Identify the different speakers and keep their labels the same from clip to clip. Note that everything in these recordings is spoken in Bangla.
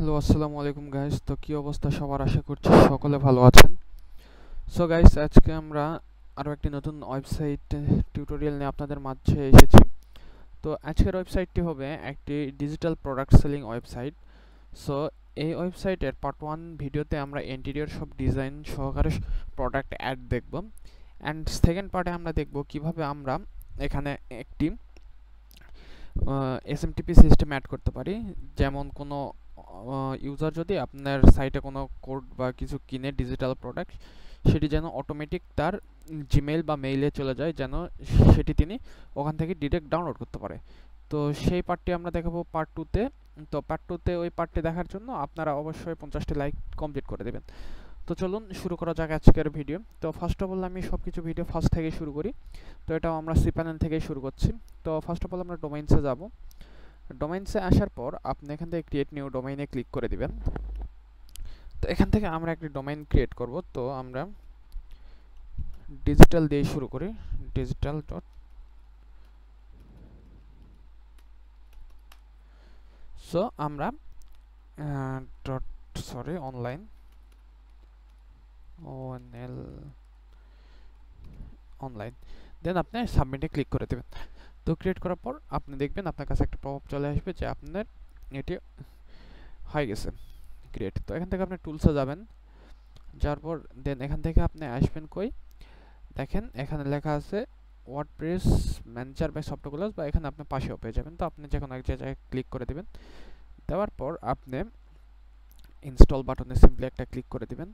Speaker 1: হ্যালো, আসসালামু আলাইকুম গাইস। তো কি অবস্থা সবার? আশা করছি সকলে ভালো আছেন। সো গাইস, আজকে আমরা আরও একটি নতুন ওয়েবসাইট টিউটোরিয়াল নিয়ে আপনাদের মাঝে এসেছি। তো আজকের ওয়েবসাইটটি হবে একটি digital product selling website. So এই ওয়েবসাইটের পার্ট 1 ভিডিওতে আমরা ইন্টেরিয়র সব ডিজাইন সহকারে প্রোডাক্ট অ্যাড দেখব, অ্যান্ড সেকেন্ড পার্টে আমরা দেখব কিভাবে আমরা এখানে একটি এসএমটিপি সিস্টেম অ্যাড করতে পারি। যেমন কোনো ইউজার যদি আপনার সাইটে কোনো কোড বা কিছু কিনে ডিজিটাল প্রোডাক্ট, সেটি যেন অটোমেটিক তার জিমেইল বা মেইলে চলে যায়, যেন সেটি তিনি ওখান থেকে ডিরেক্ট ডাউনলোড করতে পারে। তো সেই পার্টটি আমরা দেখাবো পার্ট 2তে। তো পার্ট 2তে ওই পার্টটি দেখার জন্য আপনারা অবশ্যই 50টি লাইক কমপ্লিট করে দেবেন। তো চলুন শুরু করা যাক আজকের ভিডিও। তো ফার্স্ট অফ অল আমি সব কিছু ভিডিও ফার্স্ট থেকে শুরু করি। তো এটাও আমরা সি প্যানেল থেকেই শুরু করছি। তো ফার্স্ট অফ অল আমরা ডোমেইনসে যাব। ডোমেইনসে আসার পর আপনি এখান থেকে ক্রিয়েট নিউ ডোমেইনে ক্লিক করে দিবেন। তো এখান থেকে আমরা একটি ডোমেইন ক্রিয়েট করব। তো আমরা ডিজিটাল দিয়ে শুরু করি, ডিজিটাল ডট। সো আমরা ডট অনলাইন ONL অনলাইন, দেন আপনি সাবমিটে ক্লিক করে দেবেন। তো ক্রিয়েট করার পর আপনি দেখবেন আপনার কাছে একটা পপআপ চলে আসবে যে আপনার এটি হয়ে গেছে ক্রিয়েট। তো এখান থেকে আপনি টুলসে যাবেন, যাওয়ার পর দেন এখান থেকে আপনি আসবেন কই, দেখেন এখানে লেখা আছে ওয়ার্ডপ্রেস ম্যানেজার বাই সফটওয়্যার, বা এখানে আপনি পাশেও পেয়ে যাবেন। তো আপনি যে কোনো এক জায়গায় ক্লিক করে দেবেন। দেওয়ার পর আপনি ইনস্টল বাটনে সিম্পলি একটা ক্লিক করে দিবেন।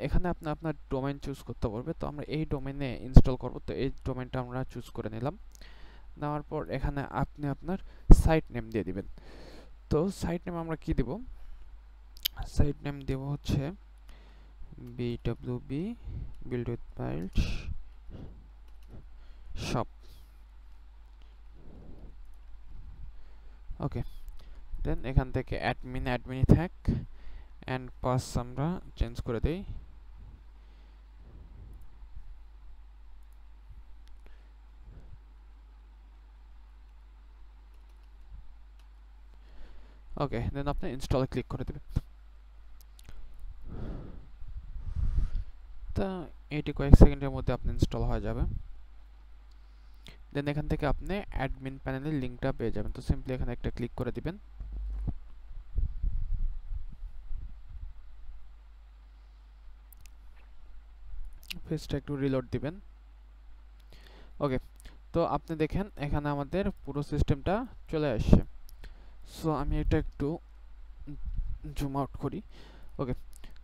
Speaker 1: এখানে আপনি আপনার ডোমেইন চুজ করতে পারবে। তো আমরা এই ডোমেইনে ইনস্টল করব। তো এই ডোমেইনটা আমরা চুজ করে নিলাম। নেওয়ার পর এখানে আপনি আপনার সাইট নেম দিয়ে দিবেন। তো সাইট নেম আমরা কি দেব? সাইট নেম দেব হচ্ছে BWB build with build shop. Okay, then এখান থেকে অ্যাডমিনই থাক, অ্যান্ড পাস আমরা চেঞ্জ করে দেই। ওকে, দেন আপনি ইনস্টলে ক্লিক করে দেবেন। তো এটি কয়েক সেকেন্ডের মধ্যে আপনি ইনস্টল হয়ে যাবে। দেন এখান থেকে আপনি অ্যাডমিন প্যানেলের লিঙ্কটা পেয়ে যাবেন। তো সিম্পলি এখানে একটা ক্লিক করে দিবেন। পেজটা একটু রিলোড দিবেন। ওকে, তো আপনি দেখেন এখানে আমাদের পুরো সিস্টেমটা চলে আসছে। সো আমি এটা একটু জুম আউট করি, ওকে,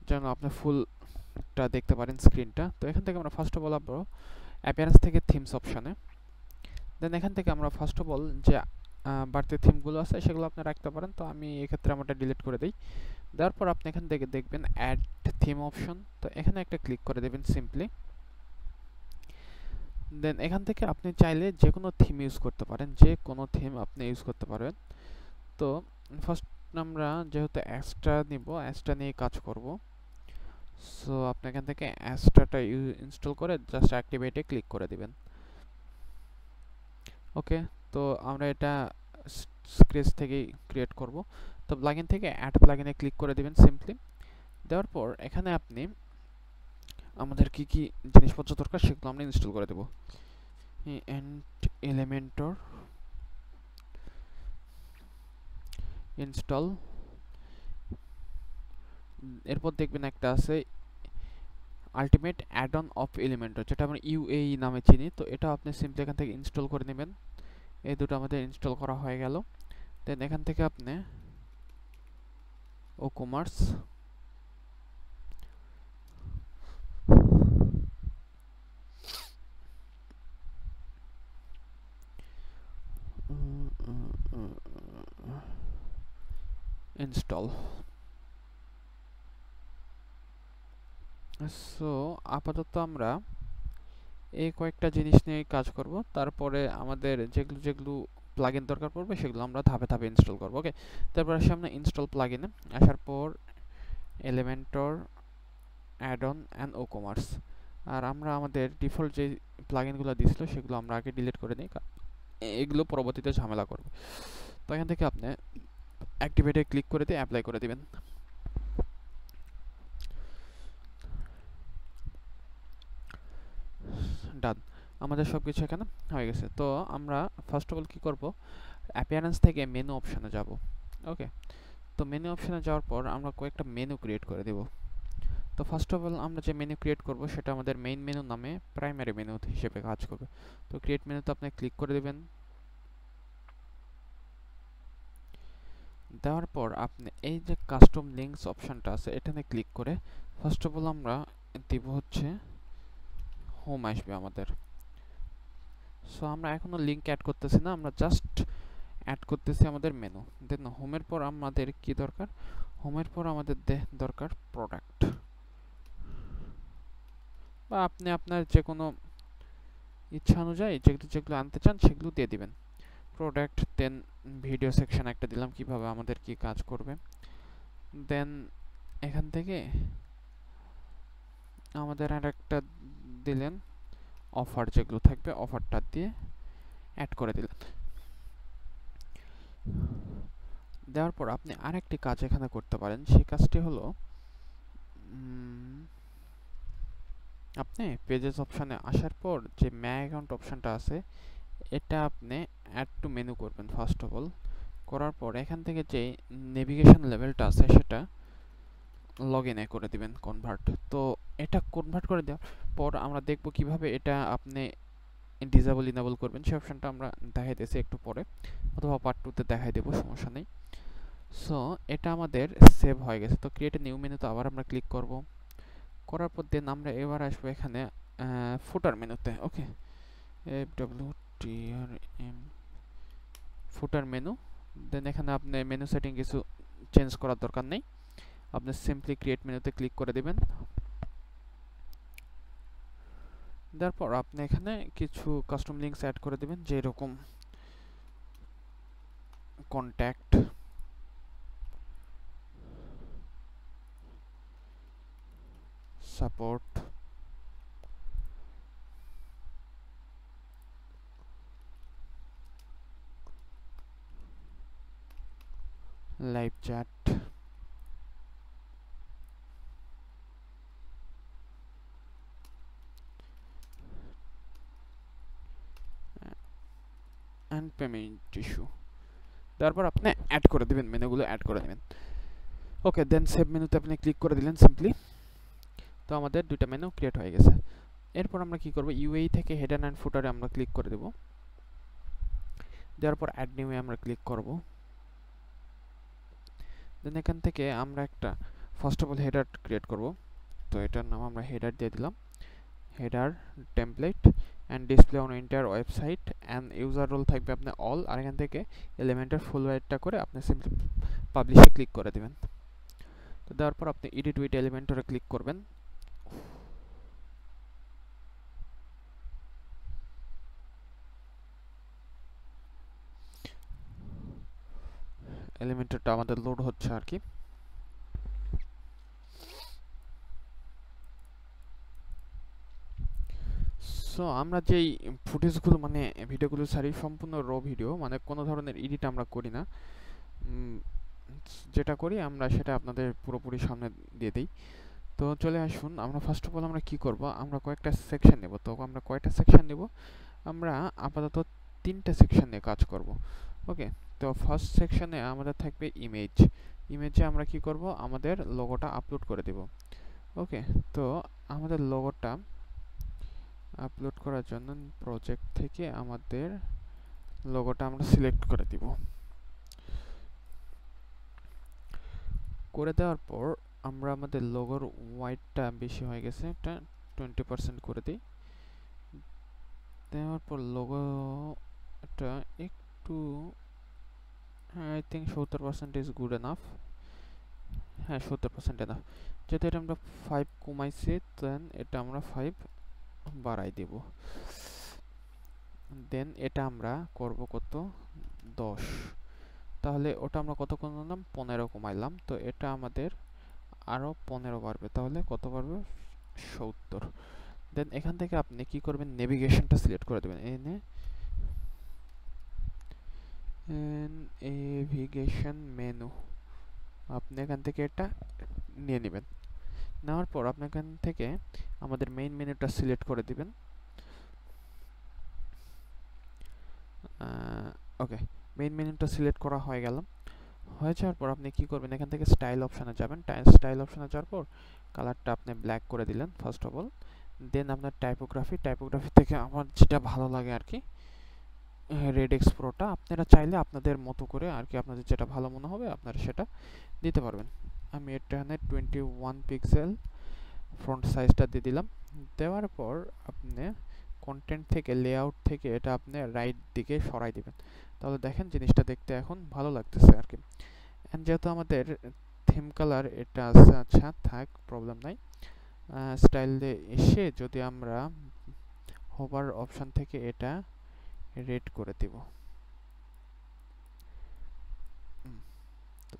Speaker 1: যেন আপনি ফুলটা দেখতে পারেন স্ক্রিনটা। তো এখান থেকে আমরা ফার্স্ট অফ অল আসবো অ্যাপিয়ারেন্স থেকে থিমস অপশানে। দেন এখান থেকে আমরা ফার্স্ট অফ অল যে বাড়তি থিমগুলো আছে সেগুলো আপনি রাখতে পারেন। তো আমি এক্ষেত্রে আমারটা ডিলিট করে দিই। দেওয়ার পর আপনি এখান থেকে দেখবেন অ্যাড থিম অপশন। তো এখানে একটা ক্লিক করে দেবেন সিম্পলি। দেন এখান থেকে আপনি চাইলে যে কোনো থিম ইউজ করতে পারেন, যে কোনো থিম আপনি ইউজ করতে পারবেন। তো ফার্স্ট আমরা যেহেতু অ্যাস্ট্রা নিব, অ্যাস্ট্রা নিয়ে কাজ করব। সো আপনি এখান থেকে অ্যাস্ট্রাটা ইনস্টল করে জাস্ট অ্যাক্টিভেটে ক্লিক করে দিবেন। ওকে, তো আমরা এটা স্ক্র্যাচ থেকেই ক্রিয়েট করব। তো প্লাগইন থেকে অ্যাড প্লাগইনে ক্লিক করে দিবেন সিম্পলি। দেওয়ার পর এখানে আপনি আমাদের কি কি জিনিসপত্র দরকার সেগুলো আমরা ইনস্টল করে দেব। এলিমেন্টর ইনস্টল, এরপর দেখবেন একটা আছে ultimate add on of Elementor, যেটা আমরা UAE নামে চিনি। তো এটা আপনি সিম্পলি এখান থেকে ইনস্টল করে নেবেন। এই দুটো আমাদের ইনস্টল করা হয়ে গেল। দেন এখান থেকে আপনি ওকমার্স ইনস্টল। সো আপাতত আমরা এই কয়েকটা জিনিস নিয়ে কাজ করব। তারপরে আমাদের যেগুলো যেগুলো প্লাগইন দরকার পড়বে সেগুলো আমরা ধাপে ধাপে ইনস্টল করব। ওকে, তারপর আসি আমরা ইনস্টল প্লাগইনে। আসার পর Elementor add on and WooCommerce. আর আমরা আমাদের ডিফল্ট যে প্লাগইনগুলো দিয়েছিল সেগুলো আমরা আগে ডিলিট করে নিই, এগুলো পরবর্তীতে ঝামেলা করবে। তো এখান থেকে আপনি অ্যাক্টিভেটে ক্লিক করে দিয়ে অ্যাপ্লাই করে দিবেন। ডান, আমাদের সব কিছু এখানে হয়ে গেছে। তো আমরা ফার্স্ট অফ অল কী করব, অ্যাপিয়ারেন্স থেকে মেনু অপশানে যাব। ওকে, তো মেনু অপশানে যাওয়ার পর আমরা কয়েকটা মেনু ক্রিয়েট করে দেব। তো ফার্স্ট অফ অল আমরা যে মেনু ক্রিয়েট করব সেটা আমাদের মেইন মেনু নামে প্রাইমারি মেনু হিসেবে কাজ করবে। তো ক্রিয়েট মেনুতে আপনি ক্লিক করে দেবেন। দেওয়ার পর আপনি এই যে কাস্টম লিঙ্কস অপশানটা আছে এখানে ক্লিক করে ফার্স্ট অফ অল আমরা দিব হচ্ছে হোম আসবে আমাদের। সো আমরা এখনো লিঙ্ক অ্যাড করতেছি না, আমরা জাস্ট অ্যাড করতেছি আমাদের মেনু। দেন হোমের পর আমাদের কি দরকার, হোমের পর আমাদের দরকার প্রোডাক্ট, বা আপনি আপনার যে কোনো ইচ্ছা অনুযায়ী যেগুলো যেগুলো আনতে চান সেগুলো দিয়ে দিবেন। প্রোডাক্ট, দেন ভিডিও সেকশন একটা দিলাম কিভাবে আমাদের কি কাজ করবে। দেন এখান থেকে আমাদের আর একটা দিলেন অফার, যেগুলো থাকবে অফারটা দিয়ে অ্যাড করে দিলেন। দেওয়ার পর আপনি আরেকটি কাজ এখানে করতে পারেন, সেই কাজটি হলো আপনি পেজেস অপশানে আসার পর যে মাই অ্যাকাউন্ট অপশানটা আছে এটা আপনি অ্যাড টু মেনু করবেন ফার্স্ট অফ অল। করার পর এখান থেকে যে নেভিগেশন লেভেলটা আছে সেটা লগ ইনে করে দিবেন কনভার্ট। তো এটা কনভার্ট করে দেওয়ার পর আমরা দেখব কিভাবে এটা আপনি ডিসেবল ইনেবল করবেন, সেই অপশানটা আমরা দেখাইতেছি একটু পরে, অথবা পার্ট 2 তে দেখাই দেবো, সমস্যা নেই। সো এটা আমাদের সেভ হয়ে গেছে। তো ক্রিয়েট নিউ মেনুতে আবার আমরা ক্লিক করব। করার পর দেন আমরা এবার আসবো এখানে ফুটার মেনুতে। ওকে, FWTRM ফুটার মেনু। দেন এখানে আপনি মেনু সেটিং কিছু চেঞ্জ করার দরকার নেই, আপনি সিম্পলি ক্রিয়েট মেনুতে ক্লিক করে দিবেন। তারপর আপনি এখানে কিছু কাস্টম লিঙ্কস অ্যাড করে দিবেন, যেরকম contact, support, live chat, and payment issue. তারপর আপনি অ্যাড করে দিবেন, মেনুগুলো অ্যাড করে দিবেন। ওকে, দেন সেভ মেনুতে আপনি ক্লিক করে দিলেন সিম্পলি। তো আমাদের দুইটা মেনু ক্রিয়েট হয়ে গেছে। এরপর আমরা কি করব, ইউএই থেকে হেডার অ্যান্ড ফুটারে আমরা ক্লিক করে দেব। দেওয়ার পর অ্যাড নিউ আমরা ক্লিক করব। দেন এখান থেকে আমরা একটা first of all header create করব। তো এটার নাম আমরা হেডার দিয়ে দিলাম, header template and display on entire website and user role থাকবে আপনার অল। আর এখান থেকে এলিমেন্টের ফুল রাইটটা করে আপনি সিম্পলি পাবলিশে ক্লিক করে দিবেন। তো দেওয়ার পর আপনি এডিট উইথ এলিমেন্টরে ক্লিক করবেন। এলিমেন্টরটা আমাদের লোড হচ্ছে আর কি। সো আমরা যেই ফুটেজগুলো মানে ভিডিওগুলো ছাড়ি সম্পূর্ণ র ভিডিও, মানে কোনো ধরনের এডিট আমরা করি না, যেটা করি আমরা সেটা আপনাদের পুরোপুরি সামনে দিয়ে দিই। তো চলে আসুন, আমরা ফার্স্ট অফ অল আমরা কি করব, আমরা কয়েকটা সেকশন নেব। তো আমরা কয়েকটা সেকশন নেব, আমরা আপাতত 3টে সেকশন নিয়ে কাজ করব। ওকে, তো ফার্স্ট সেকশনে আমাদের থাকবে ইমেজ। ইমেজে আমরা কি করব, আমাদের লোগোটা আপলোড করে দেব। ওকে, তো আমাদের লোগোটা আপলোড করার জন্য প্রজেক্ট থেকে আমাদের লোগোটা আমরা সিলেক্ট করে দিব। করে দেওয়ার পর আমরা আমাদের লোগোর ওয়াইডটা বেশি হয়ে গেছে, এটা 20% করে দিই। দেওয়ার পর লোগোটা একটু, I think 70% is good enough. হ্যাঁ, 70% এনাফ। যেহেতু এটা আমরা 5 কমাইছি, দেন এটা আমরা 5 বাড়াই দেব। দেন এটা আমরা করব কত, 10। তাহলে ওটা আমরা কত কমালাম, 15 কমাইলাম। তো এটা আমাদের আরও 15 বাড়বে, তাহলে কত বাড়বে, 70। দেন এখান থেকে আপনি কি করবেন, নেভিগেশনটা সিলেক্ট করে দেবেন। এনে নেভিগেশন মেনু, আপনি এখান থেকে এটা নিয়ে নেবেন। নেওয়ার পর আপনি এখান থেকে আমাদের মেইন মেনুটা সিলেক্ট করে দিবেন। ওকে, মেইন মেনুটা সিলেক্ট করা হয়ে গেল। হয়ে যাওয়ার পর আপনি কি করবেন, এখান থেকে স্টাইল অপশানে যাবেন। স্টাইল অপশানে যাওয়ার পর কালারটা আপনি ব্ল্যাক করে দিলেন ফার্স্ট অফ অল। দেন আপনার টাইপোগ্রাফি থেকে আমার যেটা ভালো লাগে আর কি, রেড এক্স প্রোটা। আপনারা চাইলে আপনাদের মতো করে আর কি, আপনাদের যেটা ভালো মনে হবে আপনারা সেটা দিতে পারবেন। আমি এখানে 21 পিক্সেল ফ্রন্ট সাইজটা দিয়ে দিলাম। দেওয়ার পর আপনি কন্টেন্ট থেকে, লেআউট থেকে এটা আপনি রাইট দিকে সরাই দিবেন। তাহলে দেখেন জিনিসটা দেখতে এখন ভালো লাগতেছে আর কি। অ্যান্ড যেহেতু আমাদের থিম কালার এটা আছে, আচ্ছা থাক, প্রবলেম নাই। স্টাইলে এসে যদি আমরা হোভার অপশন থেকে এটা রেড করে দিব,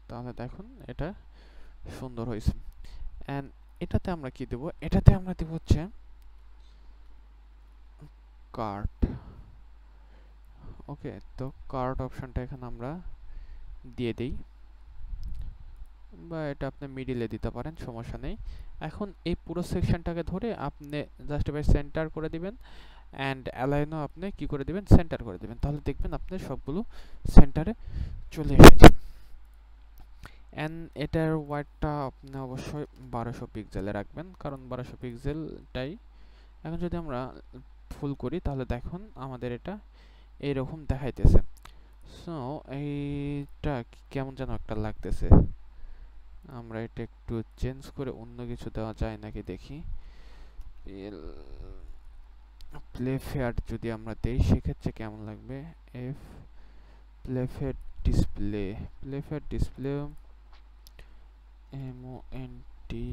Speaker 1: তাহলে দেখুন এটা সুন্দর হয়েছে। অ্যান্ড এটাতে আমরা কি দেব, এটাতে আমরা দেব হচ্ছে কার্ট। ওকে, তো কার্ট অপশনটা এখানে আমরা দিয়ে দিই, বা এটা আপনি মিডিলে দিতে পারেন, সমস্যা নেই। এখন এই পুরো সেকশনটাকে ধরে আপনি জাস্টিফাই সেন্টার করে দিবেন, অ্যান্ড অ্যালাইনও আপনি কি করে দিবেন, সেন্টার করে দিবেন। তাহলে দেখবেন আপনি সবগুলো সেন্টারে চলে এসেছে। অ্যান্ড এটার ওয়াইডটা আপনি অবশ্যই 1200 পিক্সেলে রাখবেন, কারণ 1200 পিক্সেলটাই। এখন যদি আমরা ফুল করি তাহলে দেখুন আমাদের এটা এইরকম দেখাইতেছে। সো এইটা কেমন যেন একটা লাগতেছে। আমরা এটা একটু চেঞ্জ করে অন্য কিছু দেওয়া যায় নাকি দেখি। প্লেফেয়ার যদি আমরা দেই সেক্ষেত্রে কেমন লাগবে। এফ প্লেফেয়ার ডিসপ্লে, প্লেফেয়ার ডিসপ্লে এমওএনটি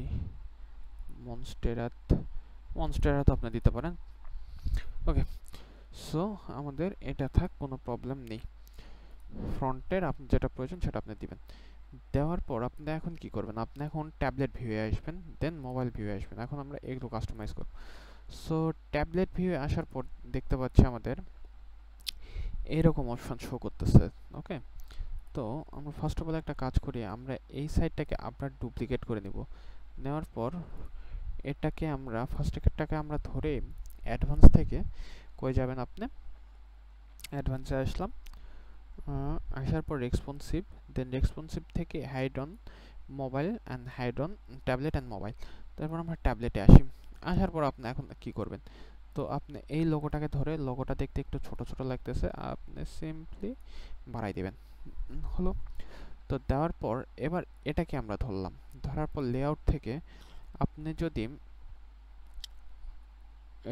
Speaker 1: মনস্টেরাত আপনি দিতে পারেন। ওকে, সো আমাদের এটা থাক, কোনো প্রবলেম নেই। ফ্রন্টের আপনি যেটা প্রয়োজন সেটা আপনি দিবেন। দেওয়ার পর আপনি এখন কি করবেন, আপনি এখন ট্যাবলেট ভিউয়ে আসবেন, দেন মোবাইল ভিউয়ে আসবেন। এখন আমরা এগুলো কাস্টমাইজ করব। সো ট্যাবলেট ভিউয়ে আসার পর দেখতে পাচ্ছি আমাদের এইরকম অপশন শো করতেছে। ওকে, তো আমরা ফার্স্ট অফ অল একটা কাজ করি, আমরা এই সাইডটাকে আবার ডুপ্লিকেট করে নিব। নেওয়ার পর এটাকে আমরা ফার্স্টটাকে আমরা ধরে অ্যাডভান্স থেকে কই যাবেন আপনি, অ্যাডভান্সে আসলাম। আসার পর রেসপন্সিভ, দেন রেসপন্সিভ থেকে hide on mobile and hide on tablet and mobile. তারপর আমরা ট্যাবলেটে আসি। আসার পর আপনি এখন কি করবেন, তো আপনি এই লোগোটাকে ধরে, লোগোটা দেখতে একটু ছোট ছোট লাগতেছে, আপনি সিম্পলি বাড়াই দিবেন। হলো। তো দেওয়ার পর এবার এটাকে আমরা ধরলাম, ধরার পর লেআউট থেকে আপনি যদি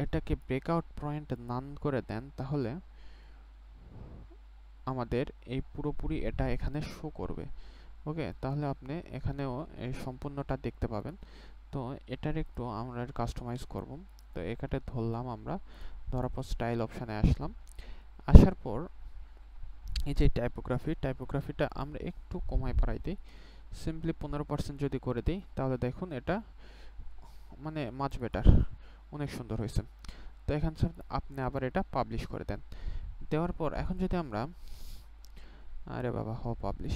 Speaker 1: এটাকে ব্রেকআউট পয়েন্ট নান করে দেন তাহলে আমাদের এই পুরোপুরি এটা এখানে শো করবে। ওকে, তাহলে আপনি এখানেও এই সম্পূর্ণটা দেখতে পাবেন। তো এটার একটু আমরা কাস্টমাইজ করব। তো এখানে ধরলাম আমরা, ধরার পর স্টাইল অপশানে আসলাম। আসার পর এই যে টাইপোগ্রাফিটা আমরা একটু কমায় বাড়াই দিই, সিম্পলি 15% যদি করে দিই তাহলে দেখুন এটা মানে মাচ বেটার, অনেক সুন্দর হয়েছে। তো এখান থেকে আপনি আবার এটা পাবলিশ করে দেন। দেওয়ার পর এখন যদি আমরা, আরে বাবা পাবলিশ,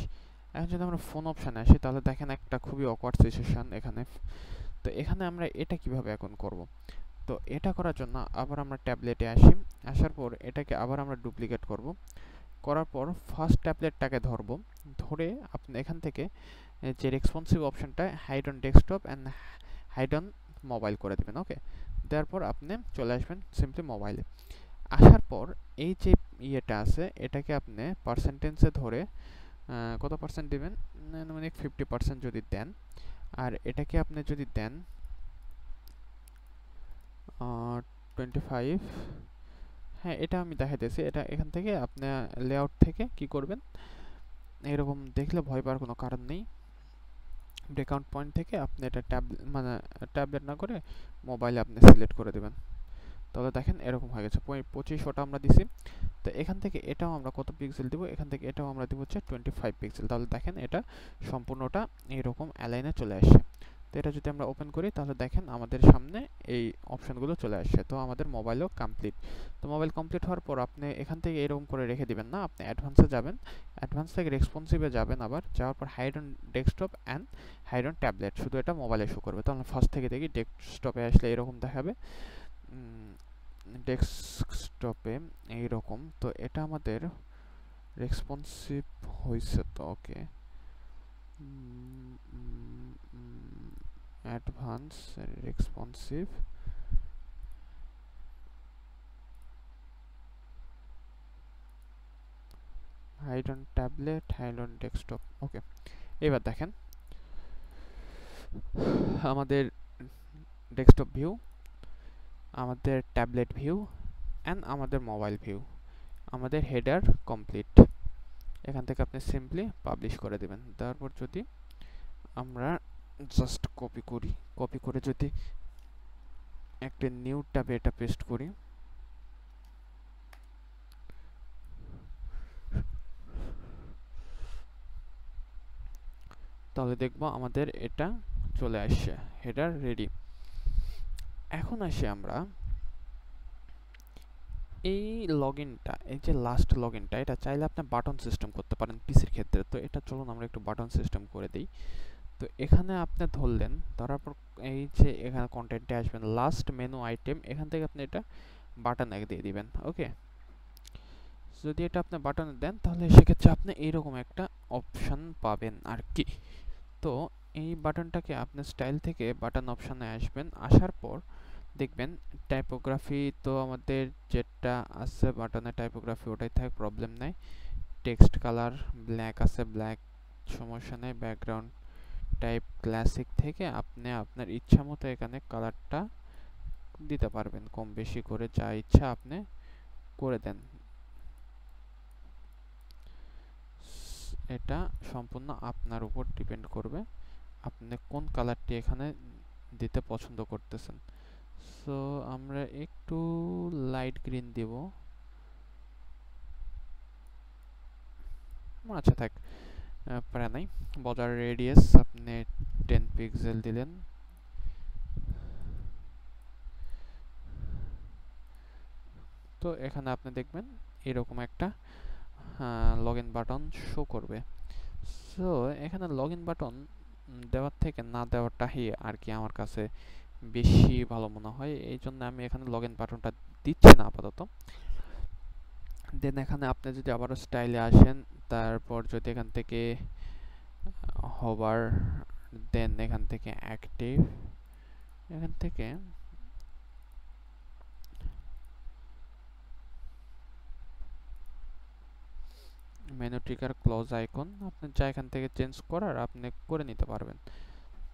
Speaker 1: এখন যদি আমরা ফোন অপশানে আসি তাহলে দেখেন একটা খুবই অকওয়ার্ড সিচুয়েশন এখানে। তো এখানে আমরা এটা কিভাবে এখন করব, তো এটা করার জন্য আবার আমরা ট্যাবলেটে আসি। আসার পর এটাকে আবার আমরা ডুপ্লিকেট করব। করার পর ফার্স্ট ট্যাবলেটটাকে ধরব, ধরে আপনি এখান থেকে যে রেসপন্সিভ অপশনটা hide on desktop and hide on mobile করে দেবেন। ওকে, দেওয়ার পর আপনি চলে আসবেন সিম্পলি মোবাইলে। আসার পর এই যে ইয়েটা আছে এটাকে আপনি পার্সেন্টেজে ধরে কত পার্সেন্ট দেবেন, মানে 50% যদি দেন, আর এটাকে আপনি যদি দেন 25, হ্যাঁ এটা আমি দেখাইতেছি। এটা এখান থেকে আপনি লেআউট থেকে কি করবেন, এরকম দেখলে ভয় পাওয়ার কোনো কারণ নেই। ব্রেকআউট পয়েন্ট থেকে আপনি এটা ট্যাবলেট না করে মোবাইলে আপনি সিলেক্ট করে দেবেন। তাহলে দেখেন এরকম হয়ে গেছে। 2500টা আমরা দিছি। তো এখান থেকে এটাও আমরা কত পিক্সেল দিব, এখান থেকে এটাও আমরা দিব হচ্ছে 25 পিক্সেল। তাহলে দেখেন এটা সম্পূর্ণটা এইরকম অ্যালাইনে চলে আসছে। তো এটা যদি আমরা ওপেন করি তাহলে দেখেন আমাদের সামনে এই অপশনগুলো চলে আসছে। তো আমাদের মোবাইলও কমপ্লিট। তো মোবাইল কমপ্লিট হওয়ার পর আপনি এখান থেকে এরকম করে রেখে দিবেন না, আপনি অ্যাডভান্সে যাবেন, অ্যাডভান্স থেকে রেসপন্সিভে যাবেন, আবার যাওয়ার পর hide on desktop and hide on tablet, শুধু এটা মোবাইলে শো করবে। তাহলে ফার্স্ট থেকে দেখি ডেস্কটপে আসলে এরকম দেখাবে, ডেস্কটপে এইরকম। তো এটা আমাদের রেসপন্সিভ হয়েছে তো, okay. Advance responsive, hide on tablet, hide on desktop, okay. এবার দেখেন আমাদের ডেস্কটপ ভিউ, আমাদের ট্যাবলেট ভিউ অ্যান্ড আমাদের মোবাইল ভিউ, আমাদের হেডার কমপ্লিট। এখান থেকে আপনি সিম্পলি পাবলিশ করে দেবেন। তারপর যদি আমরা জাস্ট কপি করে যদি একটা নিউ ট্যাবে এটা পেস্ট করি, তাহলে দেখবো আমাদের এটা চলে আসছে, হেডার রেডি। এখন আসি আমরা এই লগইনটা, এই যে লাস্ট লগইনটা, এটা চাইলে আপনি বাটন সিস্টেম করতে পারেন পিসির ক্ষেত্রে। তো এটা চলুন আমরা একটু বাটন সিস্টেম করে দিই। তো এখানে আপনি ধরলেন, ধরার পর এই যে এখানে কন্টেন্টে আসবেন, লাস্ট মেনু আইটেম, এখান থেকে আপনি এটা বাটন এক দিয়ে দিবেন, ওকে। যদি এটা আপনি বাটন দেন তাহলে সেক্ষেত্রে আপনি এইরকম একটা অপশন পাবেন আর কি। তো এই বাটনটাকে আপনি স্টাইল থেকে বাটন অপশনে আসবেন, আসার পর দেখবেন টাইপোগ্রাফি, তো আমাদের যেটা আছে বাটনের টাইপোগ্রাফি ওটাই থাক, প্রবলেম নাই। টেক্সট কালার ব্ল্যাক আছে, ব্ল্যাক, সমস্যা নেই। ব্যাকগ্রাউন্ড টাইপ ক্লাসিক থেকে আপনি আপনার ইচ্ছা মতো এখানে কালারটা দিতে পারবেন, কম বেশি করে যা ইচ্ছা আপনি করে দেন। এটা সম্পূর্ণ আপনার উপর ডিপেন্ড করবে, আপনি কোন কালারটি এখানে দিতে পছন্দ করতেছেন। সো আমরা একটু লাইট গ্রিন দিব, আচ্ছা থাক, প্যারা নাই। বর্ডার রেডিয়াস আপনি 10 পিক্সেল দিলেন, তো এখানে আপনি দেখবেন এরকম একটা লগইন বাটন শো করবে। সো এখানে লগইন বাটন দেওয়ার থেকে না দেওয়াটাই আর কি আমার কাছে বেশি ভালো মনে হয়, এই জন্য আমি এখানে লগইন বাটনটা দিচ্ছি না আপাতত। দেন এখানে আপনি যদি আবারও স্টাইলে আসেন, তারপর যদি এখান থেকে হভার, দেন এখান থেকে অ্যাক্টিভ, এখান থেকে মেনু ট্রিগার ক্লোজ আইকন, আপনি যা এখান থেকে চেঞ্জ করার আপনি করে নিতে পারবেন।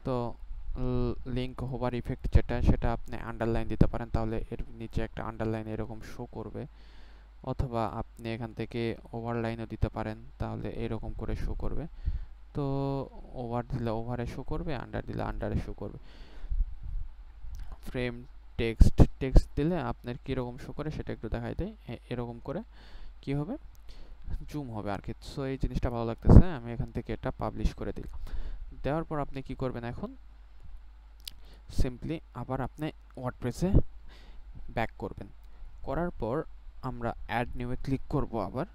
Speaker 1: তো লিঙ্ক হোভার ইফেক্ট যেটা, সেটা আপনি আন্ডারলাইন দিতে পারেন, তাহলে এর নিচে একটা আন্ডারলাইন এরকম শো করবে। অথবা আপনি এখান থেকে ওভারলাইনও দিতে পারেন, তাহলে এরকম করে শো করবে। তো ওভার দিলে ওভারে শো করবে, আন্ডার দিলে আন্ডারে শো করবে। ফ্রেম টেক্সট দিলে আপনার কীরকম শো করে সেটা একটু দেখাই দেয়, এরকম করে কি হবে, জুম হবে আর কি। সো এই জিনিসটা ভালো লাগতেছে, আমি এখান থেকে এটা পাবলিশ করে দিলাম। দেওয়ার পর আপনি কি করবেন, এখন সিম্পলি আবার আপনি ওয়ার্ডপ্রেসে ব্যাক করবেন, করার পর আমরা অ্যাড নিউয়ে ক্লিক করব আবার।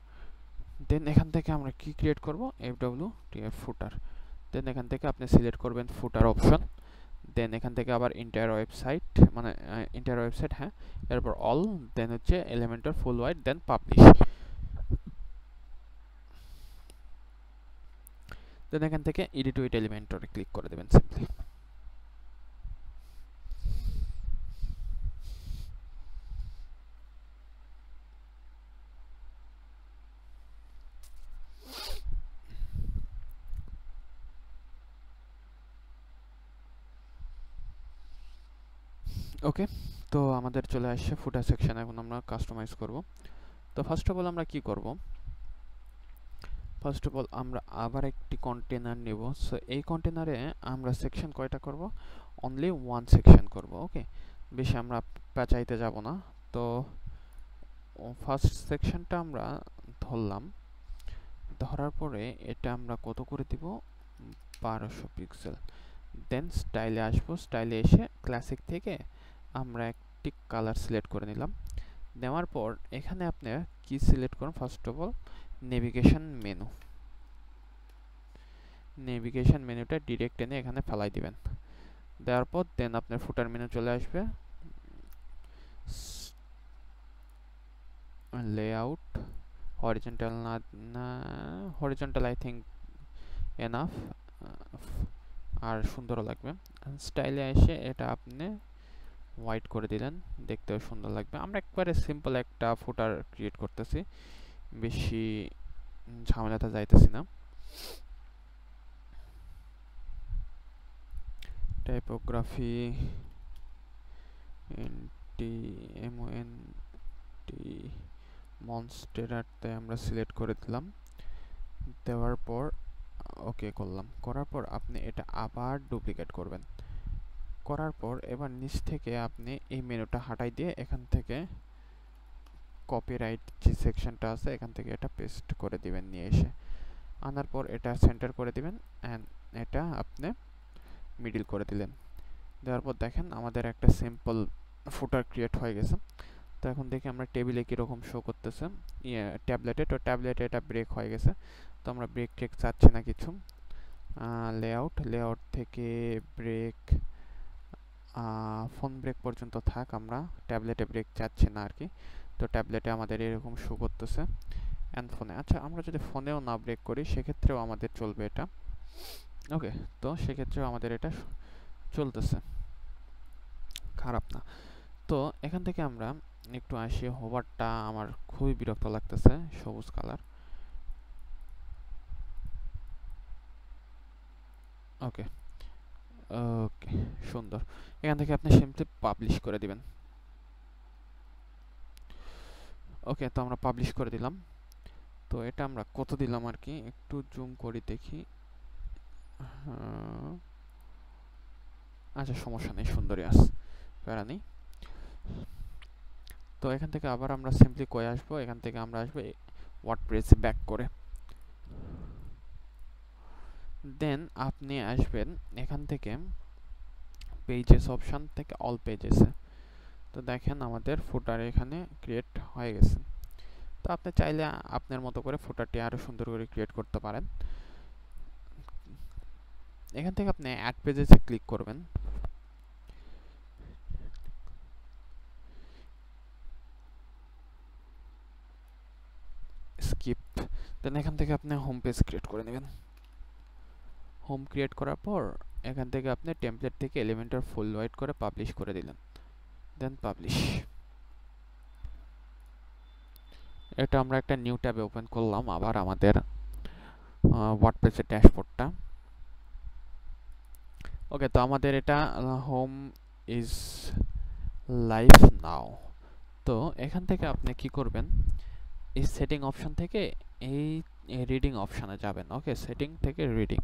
Speaker 1: দেন এখান থেকে আমরা কি ক্রিয়েট করব, FWTF ফুটার। দেন এখান থেকে আপনি সিলেক্ট করবেন ফুটার অপশন। দেন এখান থেকে আবার ইন্টায়ার ওয়েবসাইট, মানে ইন্টায়ার ওয়েবসাইট, হ্যাঁ, এরপর অল, দেন হচ্ছে এলিমেন্টর ফুল ওয়াইড, দেন পাবলিশ। দেন এখান থেকে এডিট উইথ এলিমেন্টরে ক্লিক করে দেবেন সিম্পলি। ওকে, তো আমাদের চলে আসছে ফুটার সেকশন, এখন আমরা কাস্টমাইজ করব। তো ফার্স্ট অফ অল আমরা কি করব, ফার্স্ট অফ অল আমরা আবার একটি কন্টেনার নেব। সো এই কন্টেনারে আমরা সেকশন কয়টা করব, অনলি ওয়ান সেকশন করব, ওকে। বেশি আমরা পেঁচাইতে যাব না। তো ফার্স্ট সেকশনটা আমরা ধরলাম, ধরার পরে এটা আমরা কত করে দিব, 1200 পিক্সেল। দেন স্টাইলে আসবো, স্টাইলে এসে ক্লাসিক থেকে আমরা একটি কালার সিলেক্ট করে নিলাম। নেওয়ার পর এখানে আপনারা কি সিলেক্ট করুন, first of all navigation menu, navigation মেনুটা ডিরেক্ট এনে এখানে ফেলাই দিবেন। দেওয়ার পর দেন আপনার ফুটার মেনু চলে আসবে, লেআউট হরিজন্টাল না হরিজন্টাল আই থিঙ্ক এনাফ, আর সুন্দরও লাগবে। স্টাইলে এসে এটা আপনি হোয়াইট করে দিলেন, দেখতেও সুন্দর লাগবে। আমরা একবারে সিম্পল একটা ফুটার ক্রিয়েট করতেছি, বেশি ঝামেলাতে যাইতেছি না। টাইপোগ্রাফি মনস্টেরাতে আমরা সিলেক্ট করে দিলাম। দেওয়ার পর ওকে করলাম, করার পর আপনি এটা আবার ডুপ্লিকেট করবেন। করার পর এবার নিচ থেকে আপনি এই মেনুটা হাটাই দিয়ে এখান থেকে কপিরাইট যে সেকশনটা আছে এখান থেকে এটা পেস্ট করে দিবেন, নিয়ে এসে আনার পর এটা সেন্টার করে দিবেন অ্যান্ড এটা আপনি মিডল করে দিলেন। দেওয়ার পর দেখেন আমাদের একটা সিম্পল ফুটার ক্রিয়েট হয়ে গেছে। তো এখন দেখি আমরা টেবিলে কীরকম শো করতেছে, ট্যাবলেটে, তো ট্যাবলেটে এটা ব্রেক হয়ে গেছে। তো আমরা ব্রেক টেক চাচ্ছি না কিছু, লেআউট থেকে ব্রেক ফোন ব্রেক পর্যন্ত থাক, আমরা ট্যাবলেটে ব্রেক চাচ্ছি না আর কি। তো ট্যাবলেটে আমাদের এরকম শো করতেছে অ্যান্ড ফোনে, আচ্ছা আমরা যদি ফোনেও না ব্রেক করি সেক্ষেত্রেও আমাদের চলবে এটা। ওকে, তো সেক্ষেত্রেও আমাদের এটা চলতেছে, খারাপ না। তো এখান থেকে আমরা একটু আসি, হোভারটা আমার খুবই বিরক্ত লাগতেছে, সবুজ কালার। ওকে ওকে, সুন্দর। এখান থেকে আপনি সিম্পলি পাবলিশ করে দিবেন। ওকে, তো আমরা পাবলিশ করে দিলাম। তো এটা আমরা কত দিলাম আর কি, একটু জুম করি দেখি। আচ্ছা সমস্যা নেই, সুন্দরই আছে, প্যারা নেই। তো এখান থেকে আবার আমরা সিম্পলি কয়ে আসবো, এখান থেকে আমরা আসবো ওয়ার্ডপ্রেসে ব্যাক করে। দেন আপনি আসবেন এখান থেকে পেজেস অপশন থেকে অল পেজেসে। তো দেখেন আমাদের ফুটার এখানে ক্রিয়েট হয়ে গেছে। তো আপনি চাইলে আপনার মতো করে ফুটারটি আরও সুন্দর করে ক্রিয়েট করতে পারেন। এখান থেকে আপনি অ্যাড পেজেসে ক্লিক করবেন, স্কিপ। দেন এখান থেকে আপনি হোম পেজ ক্রিয়েট করে নেবেন। হোম ক্রিয়েট করার পর এখান থেকে আপনি টেমপ্লেট থেকে এলিমেন্টর ফুল হোয়াইট করে পাবলিশ করে দিলেন, দেন পাবলিশ। এটা আমরা একটা নিউ ট্যাবে ওপেন করলাম আবার আমাদের ওয়ার্ডপ্রেসের ড্যাশবোর্ডটা। ওকে, তো আমাদের এটা হোম ইজ লাইভ নাও। তো এখান থেকে আপনি কি করবেন, এই সেটিং অপশন থেকে এই রিডিং অপশনে যাবেন। ওকে, সেটিং থেকে রিডিং,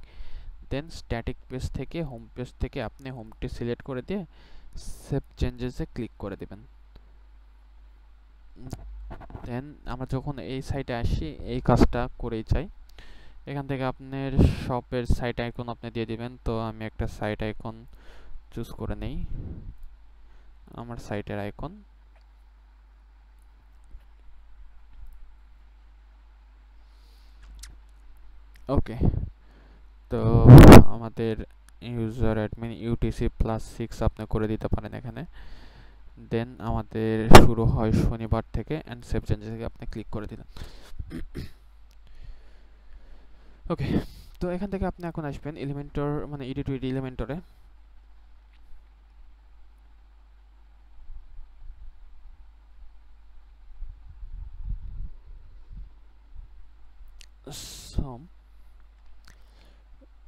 Speaker 1: দেন স্ট্যাটিক পেজ থেকে হোম পেজ থেকে আপনি হোমটি সিলেক্ট করে দিয়ে সেভ চেঞ্জেসে ক্লিক করে দিবেন। দেন আমরা যখন এই সাইটে আসি এই কাজটা করেই চাই। এখান থেকে আপনার শপের সাইট আইকন আপনি দিয়ে দিবেন। তো আমি একটা সাইট আইকন চুজ করে নেই, আমার সাইটের আইকন। ওকে, তো আমাদের ইউজার অ্যাডমিন UTC+6 আপনি করে দিতে পারেন এখানে। দেন আমাদের শুরু হয় শনিবার থেকে অ্যান্ড সেভ চেঞ্জেস থেকে আপনি ক্লিক করে দিলেন। ওকে, তো এখান থেকে আপনি এখন আসবেন এলিমেন্টর মানে এডিট উইথ এলিমেন্টরে।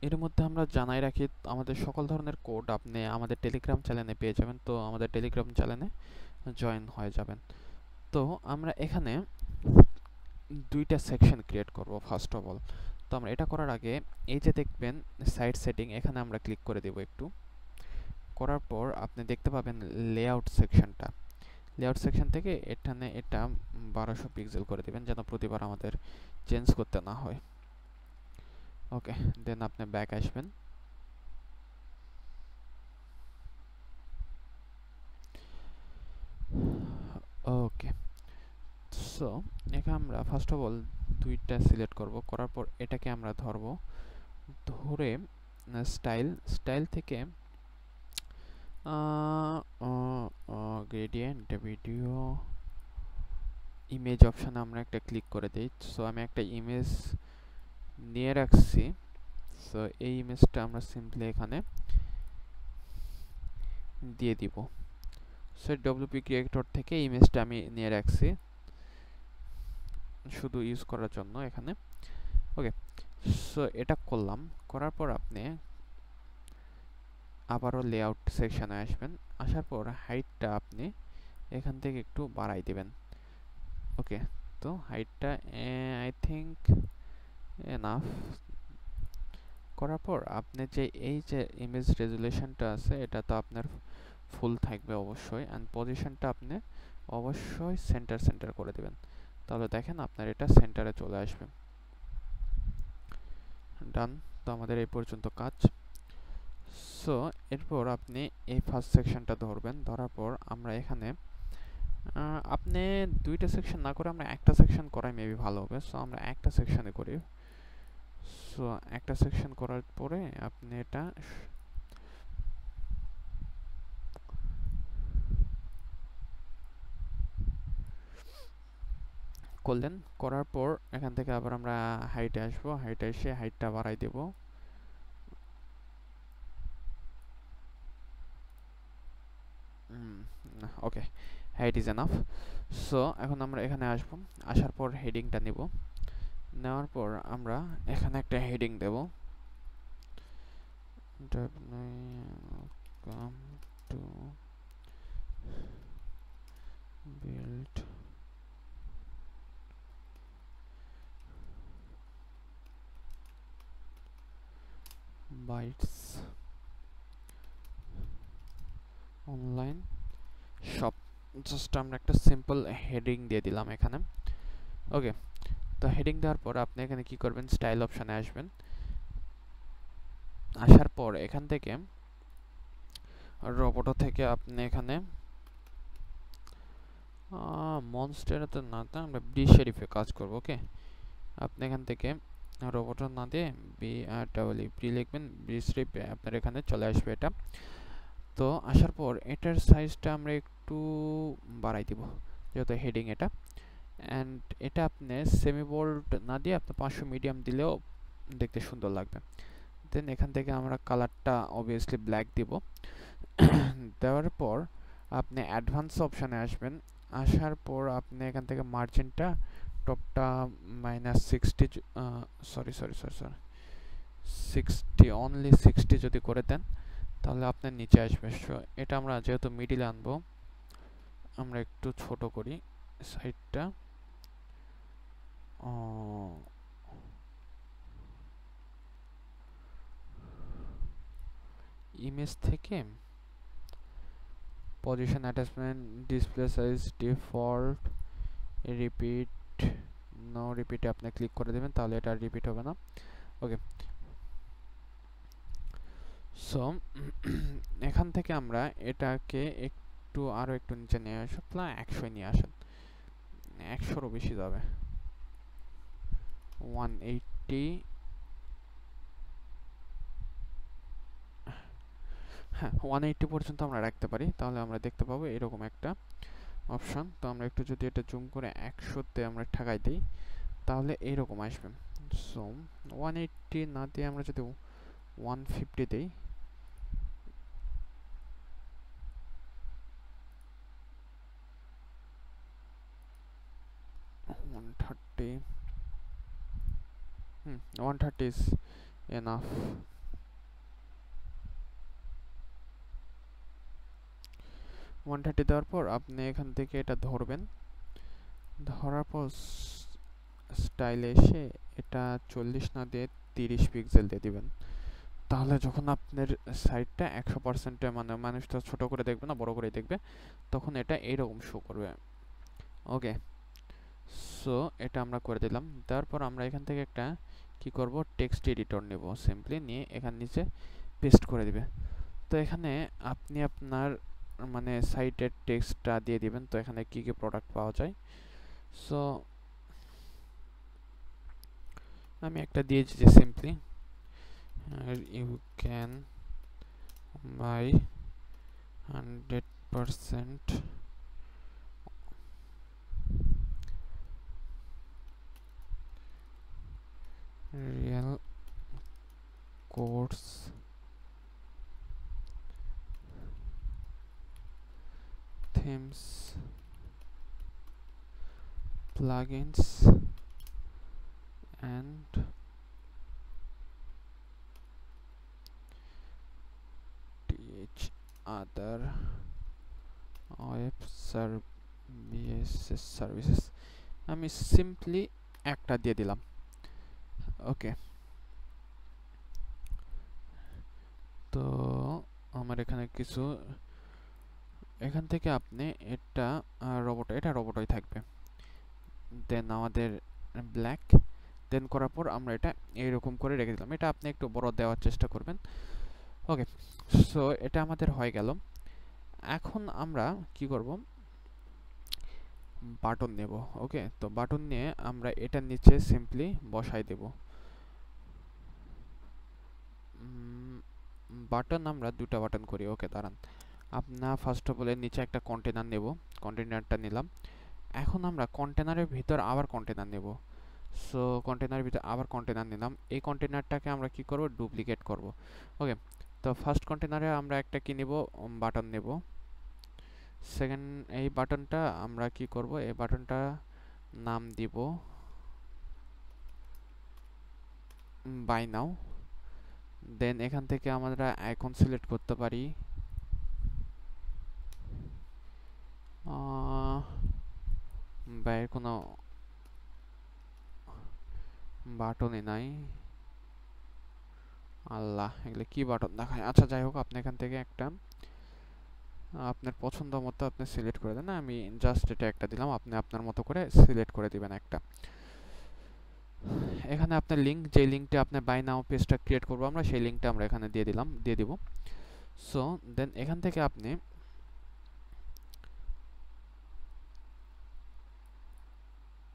Speaker 1: এর মধ্যে আমরা জানাই রাখি আমাদের সকল ধরনের কোড আপনি আমাদের টেলিগ্রাম চ্যানেলে পেয়ে যাবেন। তো আমাদের টেলিগ্রাম চ্যানেলে জয়েন হয়ে যাবেন। তো আমরা এখানে দুইটা সেকশন ক্রিয়েট করব ফার্স্ট অফ অল। তো আমরা এটা করার আগে এই যে দেখবেন সাইট সেটিং, এখানে আমরা ক্লিক করে দেব একটু। করার পর আপনি দেখতে পাবেন লেআউট সেকশনটা। লেআউট সেকশন থেকে এখানে এটা 1200 পিক্সেল করে দেবেন যেন প্রতিবার আমাদের চেঞ্জ করতে না হয়। ওকে, দেন আপনি ব্যাক আসবেন। ওকে, সো এখানে আমরা ফার্স্ট অফ অল দুইটা সিলেক্ট করব, করার পর এটাকে আমরা ধরবো, ধরে স্টাইল থেকে গ্রেডিয়েন্ট ভিডিও ইমেজ অপশানে আমরা একটা ক্লিক করে দিই। সো আমি একটা ইমেজ নিয়ে রাখছি, সো এই ইমেজটা আমরা সিম্পলি এখানে দিয়ে দিব। সো ডব্লিউপি ক্রিয়েটর থেকে ইমেজটা আমি নিয়ে রাখছি শুধু ইউজ করার জন্য এখানে। ওকে, সো এটা করলাম, করার পর আপনি আবারও লেআউট সেকশনে আসবেন, আসার পর হাইটটা আপনি এখান থেকে একটু বাড়াই দিবেন। ওকে, তো হাইটটা আই থিঙ্ক এনাফ। করার পর আপনি যে এই যে ইমেজ রেজুলেশনটা আছে এটা তো আপনার ফুল থাকবে অবশ্যই, অ্যান্ড পজিশনটা আপনি অবশ্যই সেন্টার করে দিবেন, তাহলে দেখেন আপনার এটা সেন্টারে চলে আসবে। ডান, তো আমাদের এই পর্যন্ত কাজ। সো এরপর আপনি এই ফার্স্ট সেকশনটা ধরবেন, ধরার পর আমরা এখানে আপনি দুইটা সেকশন না করে আমরা একটা সেকশন করাই মেবি ভালো হবে। সো আমরা একটা সেকশনে করি। সো একটা সেকশন করার পরে আপনি এটা করলেন, করার পর এখান থেকে আবার আমরা হাইটে আসবো, হাইটে এসে হাইটটা বাড়াই দেব। ওকে, হাইট ইজ এনাফ। সো এখন আমরা এখানে আসবো, আসার পর হেডিংটা নিব, নেওয়ার পর আমরা এখানে একটা হেডিং দেব, welcome to build bytes online shop। Just আমরা একটা সিম্পল হেডিং দিয়ে দিলাম এখানে। ওকে, তো হেডিং দেওয়ার পর আপনি এখানে কি করবেন, স্টাইল অপশানে আসবেন, আসার পর এখান থেকে রোবটো থেকে আপনি এখানে মনস্টারে না, তা আমরা বি শেরিফে কাজ করব। ওকে, আপনি এখান থেকে রোবটো না দিয়ে বি লিখবেন, বি শেরিফে আপনার এখানে চলে আসবে এটা। তো আসার পর এটার সাইজটা আমরা একটু বাড়াই দিব যেহেতু হেডিং এটা, অ্যান্ড এটা আপনি সেমি বোল্ড না দিয়ে আপনি 500 মিডিয়াম দিলেও দেখতে সুন্দর লাগবে। দেন এখান থেকে আমরা কালারটা অবভিয়াসলি ব্ল্যাক দিব। দেওয়ার পর আপনি অ্যাডভান্স অপশানে আসবেন, আসার পর আপনি এখান থেকে মার্জিনটা টপটা -60 60 অনলি 60 যদি করে দেন তাহলে আপনার নিচে আসবে। সো এটা আমরা যেহেতু মিডিলে আনবো, আমরা একটু ছোট করি সাইডটা। ইমেজ থেকে position attachment display size default repeat no রিপিটে আপনি ক্লিক করে দেবেন, তাহলে এটা রিপিট হবে না। ওকে, সো এখান থেকে আমরা এটাকে একটু আরও একটু নিচে নিয়ে আসো, প্রায় 100 নিয়ে আসেন, 100রও বেশি যাবে, 180। হ্যাঁ, 180 পর্যন্ত আমরা রাখতে পারি, তাহলে আমরা দেখতে পাবো এরকম একটা অপশন। তো আমরা একটু যদি এটা জুম করে 100তে আমরা ঠাকাই দিই তাহলে এইরকম আসবে। সো 180 না দিয়ে আমরা যদি 150 দিই, হুম 130 is enough। 130 দেওয়ার পর আপনি এখান থেকে এটা ধরবেন, ধরার পর স্টাইলে এসে এটা 40 না দিয়ে 30 পিক্সেল দিয়ে দিবেন, তাহলে যখন আপনার সাইটটা 100% মানে মানুষ তো ছোট করে দেখবে না, বড় করে দেখবে, তখন এটা এইরকম শো করবে। ওকে, সো এটা আমরা করে দিলাম। তারপর আমরা এখান থেকে একটা কি করব, টেক্সট এডিটর নেব, সিম্পলি নিয়ে এখান নিচে পেস্ট করে দিবে। তো এখানে আপনি আপনার মানে সাইটের টেক্সটটা দিয়ে দিবেন। তো এখানে কি কি প্রোডাক্ট পাওয়া যায়, সো আমি একটা দিয়েছি যে simply you can buy 100% real course themes plugins and other web services আমি সিম্পলি একটা দিয়ে দিলাম। ওকে, তো আমার এখানে কিছু, এখান থেকে আপনি এটা রোবটই থাকবে। দেন আমাদের ব্ল্যাক, দেন করার পর আমরা এটা এইরকম করে রেখে দিলাম। এটা আপনি একটু বড় দেওয়ার চেষ্টা করবেন। ওকে, সো এটা আমাদের হয়ে গেল। এখন আমরা কি করব, বাটন নেব। ওকে, তো বাটন নিয়ে আমরা এটার নিচে সিম্পলি বসাই দেব। বাটন আমরা দুটো বাটন করি। ওকে, দাঁড়ান, আপনার ফার্স্ট অফ অল এর নিচে একটা কন্টেনার নেব, কন্টেনারটা নিলাম। এখন আমরা কন্টেনারের ভিতর আবার কন্টেনার নেব। সো কন্টেনারের ভিতর আবার কন্টেনার নিলাম। এই কন্টেনারটাকে আমরা কি করব, ডুপ্লিকেট করব। ওকে, তো ফার্স্ট কন্টেনারে আমরা একটা কি নেব, বাটন নেব। সেকেন্ড এই বাটনটা আমরা কি করব, এই বাটনটা নাম দিব বাই নাও। দেন এখান থেকে আমরা আইকন সিলেক্ট করতে পারি, বাইরের কোনো বাটনই নাই। আল্লাহ, এগুলো কি বাটন দেখায়। আচ্ছা যাই হোক, আপনি এখান থেকে একটা আপনার পছন্দ মতো আপনি সিলেক্ট করে দেন। আমি জাস্ট এটা একটা দিলাম, আপনি আপনার মতো করে সিলেক্ট করে দিবেন একটা। এখানে আপনার লিঙ্ক, যে লিঙ্কটা আপনি বাই নাও পেজটা ক্রিয়েট করবো আমরা, সেই লিঙ্কটা আমরা এখানে দিয়ে দিব। সো দেন এখান থেকে আপনি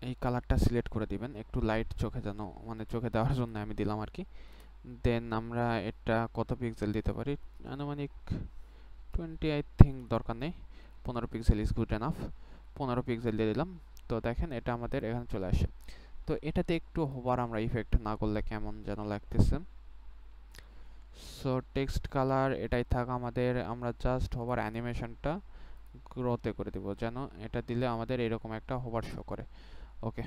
Speaker 1: এই কালারটা সিলেক্ট করে দিবেন, একটু লাইট চোখে যেন, মানে চোখে দেওয়ার জন্য আমি দিলাম আর কি। দেন আমরা এটা কত পিক্সেল দিতে পারি, আনুমানিক 20 আই থিঙ্ক দরকার নেই, 15 pixel is good enough. 15 pixel দিয়ে দিলাম। তো দেখেন এটা আমাদের এখানে চলে আসে। তো এটাতে একটু হোভার আমরা ইফেক্ট না করলে কেমন যেন লাগতেছে। সো টেক্সট কালার এটাই থাক আমাদের, আমরা জাস্ট হোভার অ্যানিমেশনটা গ্রোতে করে দেব, যেন এটা দিলে আমাদের এরকম একটা হোভার শো করে। ওকে,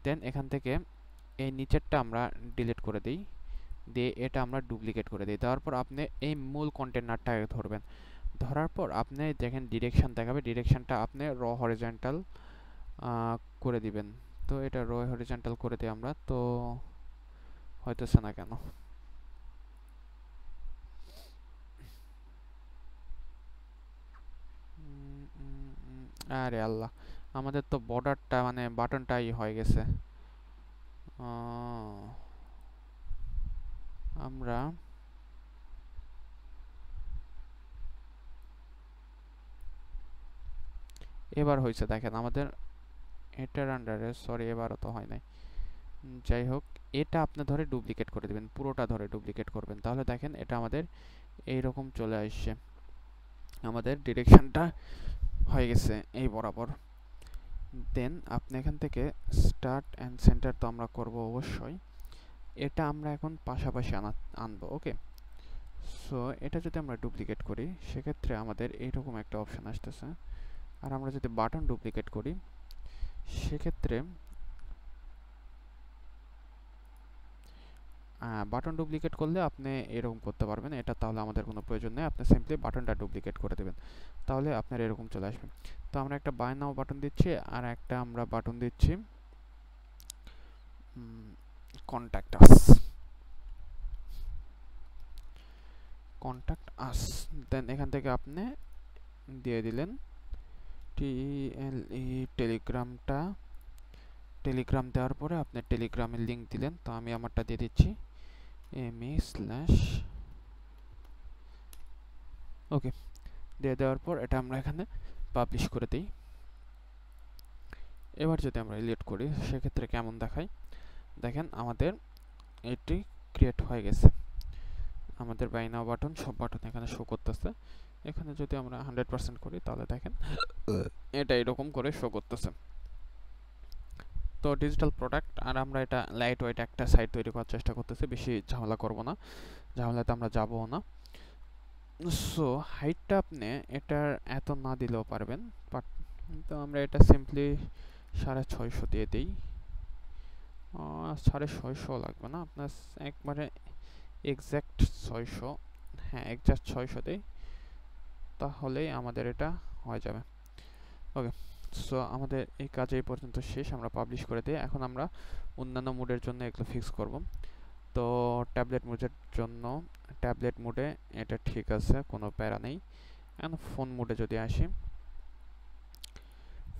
Speaker 1: দেন এখান থেকে এই নিচেরটা আমরা ডিলিট করে দিই, দিয়ে এটা আমরা ডুপ্লিকেট করে দিই। তারপর আপনি এই মূল কন্টেনারটাকে ধরবেন, ধরার পর আপনি দেখেন ডিরেকশন দেখাবে, ডিরেকশনটা আপনি র হরিজন্টাল করে দিবেন। তো এটা র হরিজন্টাল করে দিই আমরা, তো হইতেছে না কেন। আরে আল্লাহ, আমাদের তো বর্ডারটা মানে বাটনটাই হয়ে গেছে। আমরা এবার হয়েছে, দেখেন আমাদের এটার আন্ডারে, সরি এবারও তো হয় নাই। যাই হোক, এটা আপনি ধরে ডুপ্লিকেট করে দিবেন, পুরোটা ধরে ডুপ্লিকেট করবেন, তাহলে দেখেন এটা আমাদের এইরকম চলে আসছে, আমাদের ডিরেকশনটা হয়ে গেছে এই বরাবর। দেন আপনি এখান থেকে স্টার্ট অ্যান্ড সেন্টার তো আমরা করব অবশ্যই, এটা আমরা এখন পাশাপাশি আনবো। ওকে, সো এটা যদি আমরা ডুপ্লিকেট করি, সেক্ষেত্রে আমাদের এইরকম একটা অপশন আসতেছে। আর আমরা যদি বাটন ডুপ্লিকেট করি, সেক্ষেত্রে বাটন ডুপ্লিকেট করলে আপনি এরকম করতে পারবেন, এটা তাহলে আমাদের কোনো প্রয়োজন নেই, আপনি সিম্পলি বাটনটা ডুপ্লিকেট করে দেবেন, তাহলে আপনার এরকম চলে আসবে। তো আমরা একটা বাই নাও বাটন দিচ্ছি, আর একটা আমরা বাটন দিচ্ছি কন্ট্যাক্ট আস। দেন এখান থেকে আপনি দিয়ে দিলেন টেলিগ্রাম দেওয়ার পরে আপনি টেলিগ্রামের লিঙ্ক দিলেন। তো আমি আমারটা দিয়ে দিচ্ছি me/, ওকে। দিয়ে দেওয়ার পর এটা আমরা এখানে পাবলিশ করে দিই। এবার যদি আমরা এলিট করি সেক্ষেত্রে কেমন দেখায় দেখেন, আমাদের এটি ক্রিয়েট হয়ে গেছে। আমাদের বাই নাও বাটন সব বাটন এখানে শো করতেছে। এখানে যদি আমরা 100% করি তাহলে দেখেন এটা এরকম করে শো করতেছে। তো ডিজিটাল প্রোডাক্ট, আর আমরা এটা লাইট ওয়েট একটা সাইট তৈরি করার চেষ্টা করতেছি, বেশি ঝামেলা করব না, ঝামেলাতে আমরা যাবো না। সো হাইটটা আপনি এটার এত না দিলেও পারবেন, বাট তো আমরা এটা সিম্পলি 650 দিয়ে দিই। 650 লাগবে না আপনার, একবারে এক্স্যাক্ট 600, হ্যাঁ এক্স্যাক্ট 600 দেই, তাহলেই আমাদের এটা হয়ে যাবে। ওকে, সো আমাদের এই কাজ এই পর্যন্ত শেষ, আমরা পাবলিশ করে দিই। এখন আমরা অন্যান্য মোডের জন্য এগুলো ফিক্স করব। তো ট্যাবলেট মোডের জন্য ট্যাবলেট মোডে এটা ঠিক আছে, কোনো প্যারা নেই। এখন ফোন মোডে যদি আসি,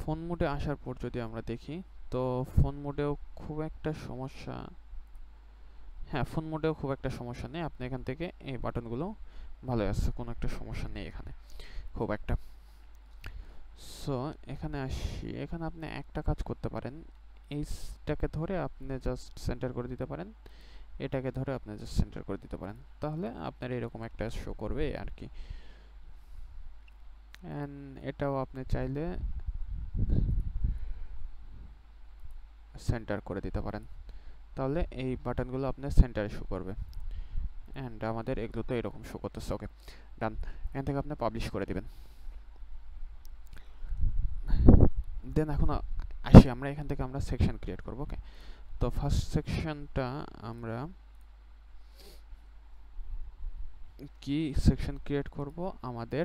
Speaker 1: ফোন মোডে আসার পর যদি আমরা দেখি, তো ফোন মোডেও খুব একটা সমস্যা, হ্যাঁ ফোন মোডেও খুব একটা সমস্যা নেই। আপনি এখান থেকে এই বাটনগুলো ভালো আছে, কোনো একটা সমস্যা নেই এখানে খুব একটা। সো এখানে আসি, এখানে আপনি একটা কাজ করতে পারেন, এইটাকে ধরে আপনি জাস্ট সেন্টার করে দিতে পারেন, এটাকে ধরে আপনি জাস্ট সেন্টার করে দিতে পারেন, তাহলে আপনার এরকম একটা শো করবে আর কি। অ্যান্ড এটাও আপনি চাইলে সেন্টার করে দিতে পারেন, তাহলে এই বাটনগুলো আপনার সেন্টারে শো করবে। অ্যান্ড আমাদের এগুলো তো এরকম শো করতেছে। ওকে ডান, এখান থেকে আপনি পাবলিশ করে দিবেন। দেন এখন আসি আমরা এখান থেকে আমরা সেকশন ক্রিয়েট করব। ওকে, তো ফার্স্ট সেকশনটা আমরা কি সেকশন ক্রিয়েট করব, আমাদের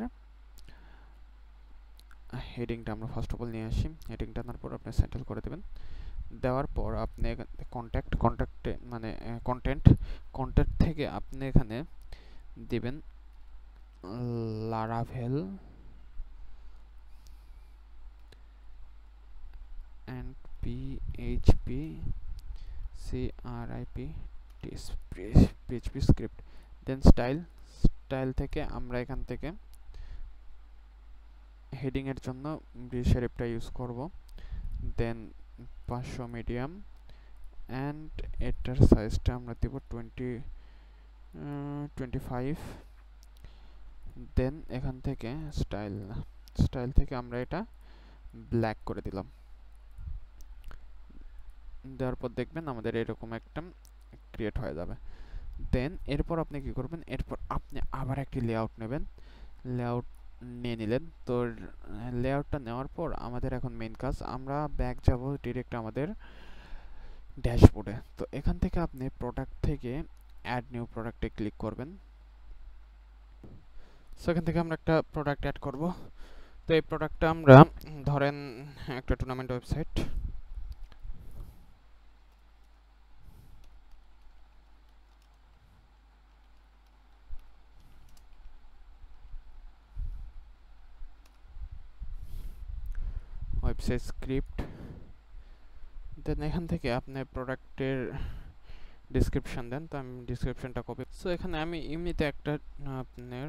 Speaker 1: হেডিংটা আমরা ফার্স্ট অফ অল নিয়ে আসি। হেডিংটা আনার পর আপনি সেন্টার করে দেবেন, দেওয়ার পর আপনি কন্ট্যাক্টে মানে কন্টেন্ট থেকে আপনি এখানে দিবেন Laravel and PHP PHP script, then style থেকে আমরা এখান থেকে হেডিং এর জন্য ব্রিশেরিপটা ইউজ করব, দেন 500 মিডিয়াম, অ্যান্ড এটার সাইজটা আমরা দেব 25। দেন এখান থেকে স্টাইল থেকে আমরা এটা ব্ল্যাক করে দিলাম। দেওয়ার পর দেখবেন আমাদের এরকম একটা ক্রিয়েট হয়ে যাবে। দেন এরপর আপনি কি করবেন, এরপর আপনি আবার একটি লেআউট নেবেন, লেআউট নিয়ে নিলেন। তো লেআউটটা নেওয়ার পর আমাদের এখন মেইন কাজ, আমরা ব্যাক যাব ডিরেক্ট আমাদের ড্যাশবোর্ডে। তো এখান থেকে আপনি প্রোডাক্ট থেকে অ্যাড নিউ প্রোডাক্টে ক্লিক করবেন। সো এখান থেকে আমরা একটা প্রোডাক্ট অ্যাড করব। তো এই প্রোডাক্টটা আমরা ধরেন একটা টুর্নামেন্ট ওয়েবসাইট, ওয়েবসাইট স্ক্রিপ্ট, দেন এখান থেকে আপনি প্রোডাক্টের ডিসক্রিপশন দেন। তো আমি ডিসক্রিপশনটা কপি, সো এখানে আমি এমনিতে একটা আপনার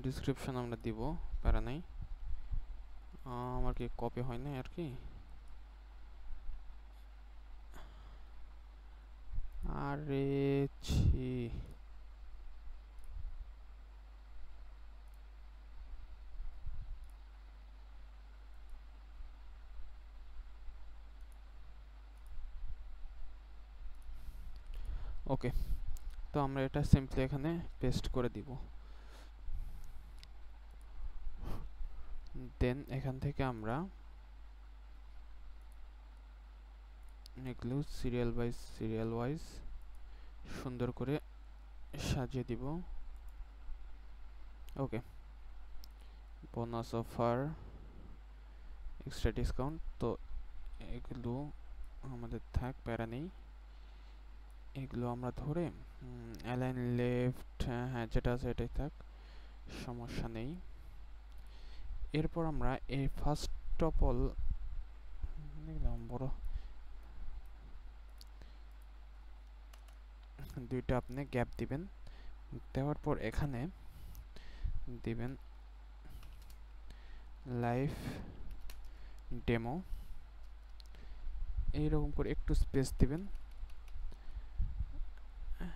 Speaker 1: ডিসক্রিপশন আমরা দিব, প্যারা নাই, আমার কি কপি হয় না আর কি, আরে ছি, ওকে। তো আমরা এটা সিম্পলি এখানে পেস্ট করে দিব। দেন এখান থেকে আমরা এগুলো সিরিয়াল ওয়াইজ সুন্দর করে সাজিয়ে দিব। ওকে, বোনাস অফার, এক্সট্রা ডিসকাউন্ট, তো এগুলো আমাদের থাক, প্যারা নেই, এগুলো আমরা ধরে অ্যালাইন লেফট, হ্যাঁ যেটা আছে এটাই থাক, সমস্যা নেই। এরপর আমরা এই ফার্স্ট অফ অল দেখলাম বড় দুইটা আপনি গ্যাপ দিবেন, দেওয়ার পর এখানে দিবেন লাইভ ডেমো, এইরকম করে একটু স্পেস দিবেন।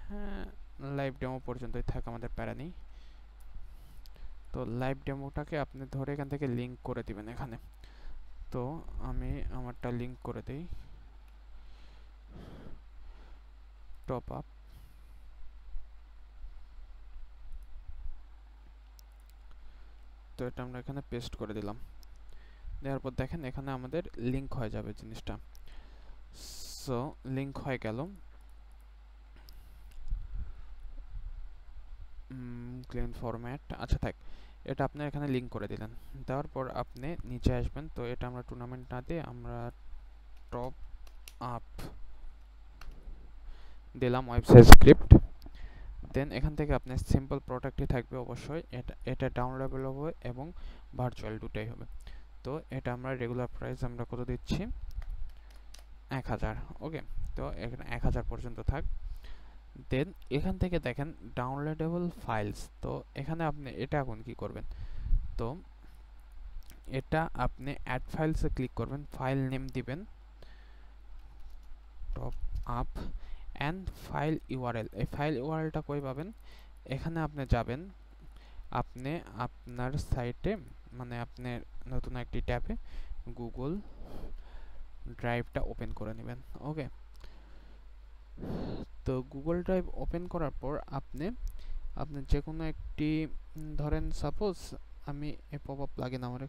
Speaker 1: হ্যাঁ, লাইভ ডেমো পর্যন্তই থাক, আমাদের প্যারা নেই। তো লাইভ ডেমোটাকে আপনি ধরে এখান থেকে লিঙ্ক করে দিবেন এখানে। তো আমি আমারটা লিঙ্ক করে দেই, টপ আপ। তো এটা আমরা এখানে পেস্ট করে দিলাম, দেওয়ার পর দেখেন এখানে আমাদের লিঙ্ক হয়ে যাবে জিনিসটা। সো লিঙ্ক হয়ে গেল। ক্লিন ফরম্যাট, আচ্ছা থাক, এটা আপনি এখানে লিঙ্ক করে দিলেন। দেওয়ার পর আপনি নিচে আসবেন। তো এটা আমরা টুর্নামেন্ট না দিয়ে আমরা টপ আপ দিলাম ওয়েবসাইট স্ক্রিপ্ট। দেন এখান থেকে আপনার সিম্পল প্রোডাক্টই থাকবে অবশ্যই, এটা ডাউনলোডেবল হবে এবং ভার্চুয়াল দুটাই হবে। তো এটা আমরা রেগুলার প্রাইস আমরা কত দিচ্ছি, 1000। ওকে, তো এখানে 1000 পর্যন্ত থাক। দেন এখান থেকে দেখেন ডাউনলোডেবল ফাইলস। তো এখানে আপনি এটা এখন কি করবেন, তো এটা আপনি অ্যাড ফাইলসে ক্লিক করবেন, ফাইল নেম দিবেন top up and file URL. এই ফাইল ইউআরএলটা কই পাবেন, এখানে আপনি যাবেন, আপনি আপনার সাইটে মানে আপনার নতুন একটি ট্যাবে গুগল ড্রাইভটা ওপেন করে নেবেন। ওকে, তো গুগল ড্রাইভ ওপেন করার পর আপনি আপনার যে কোনো একটি ধরেন সাপোজ আমি এই পপ আপ প্লাগইন আমার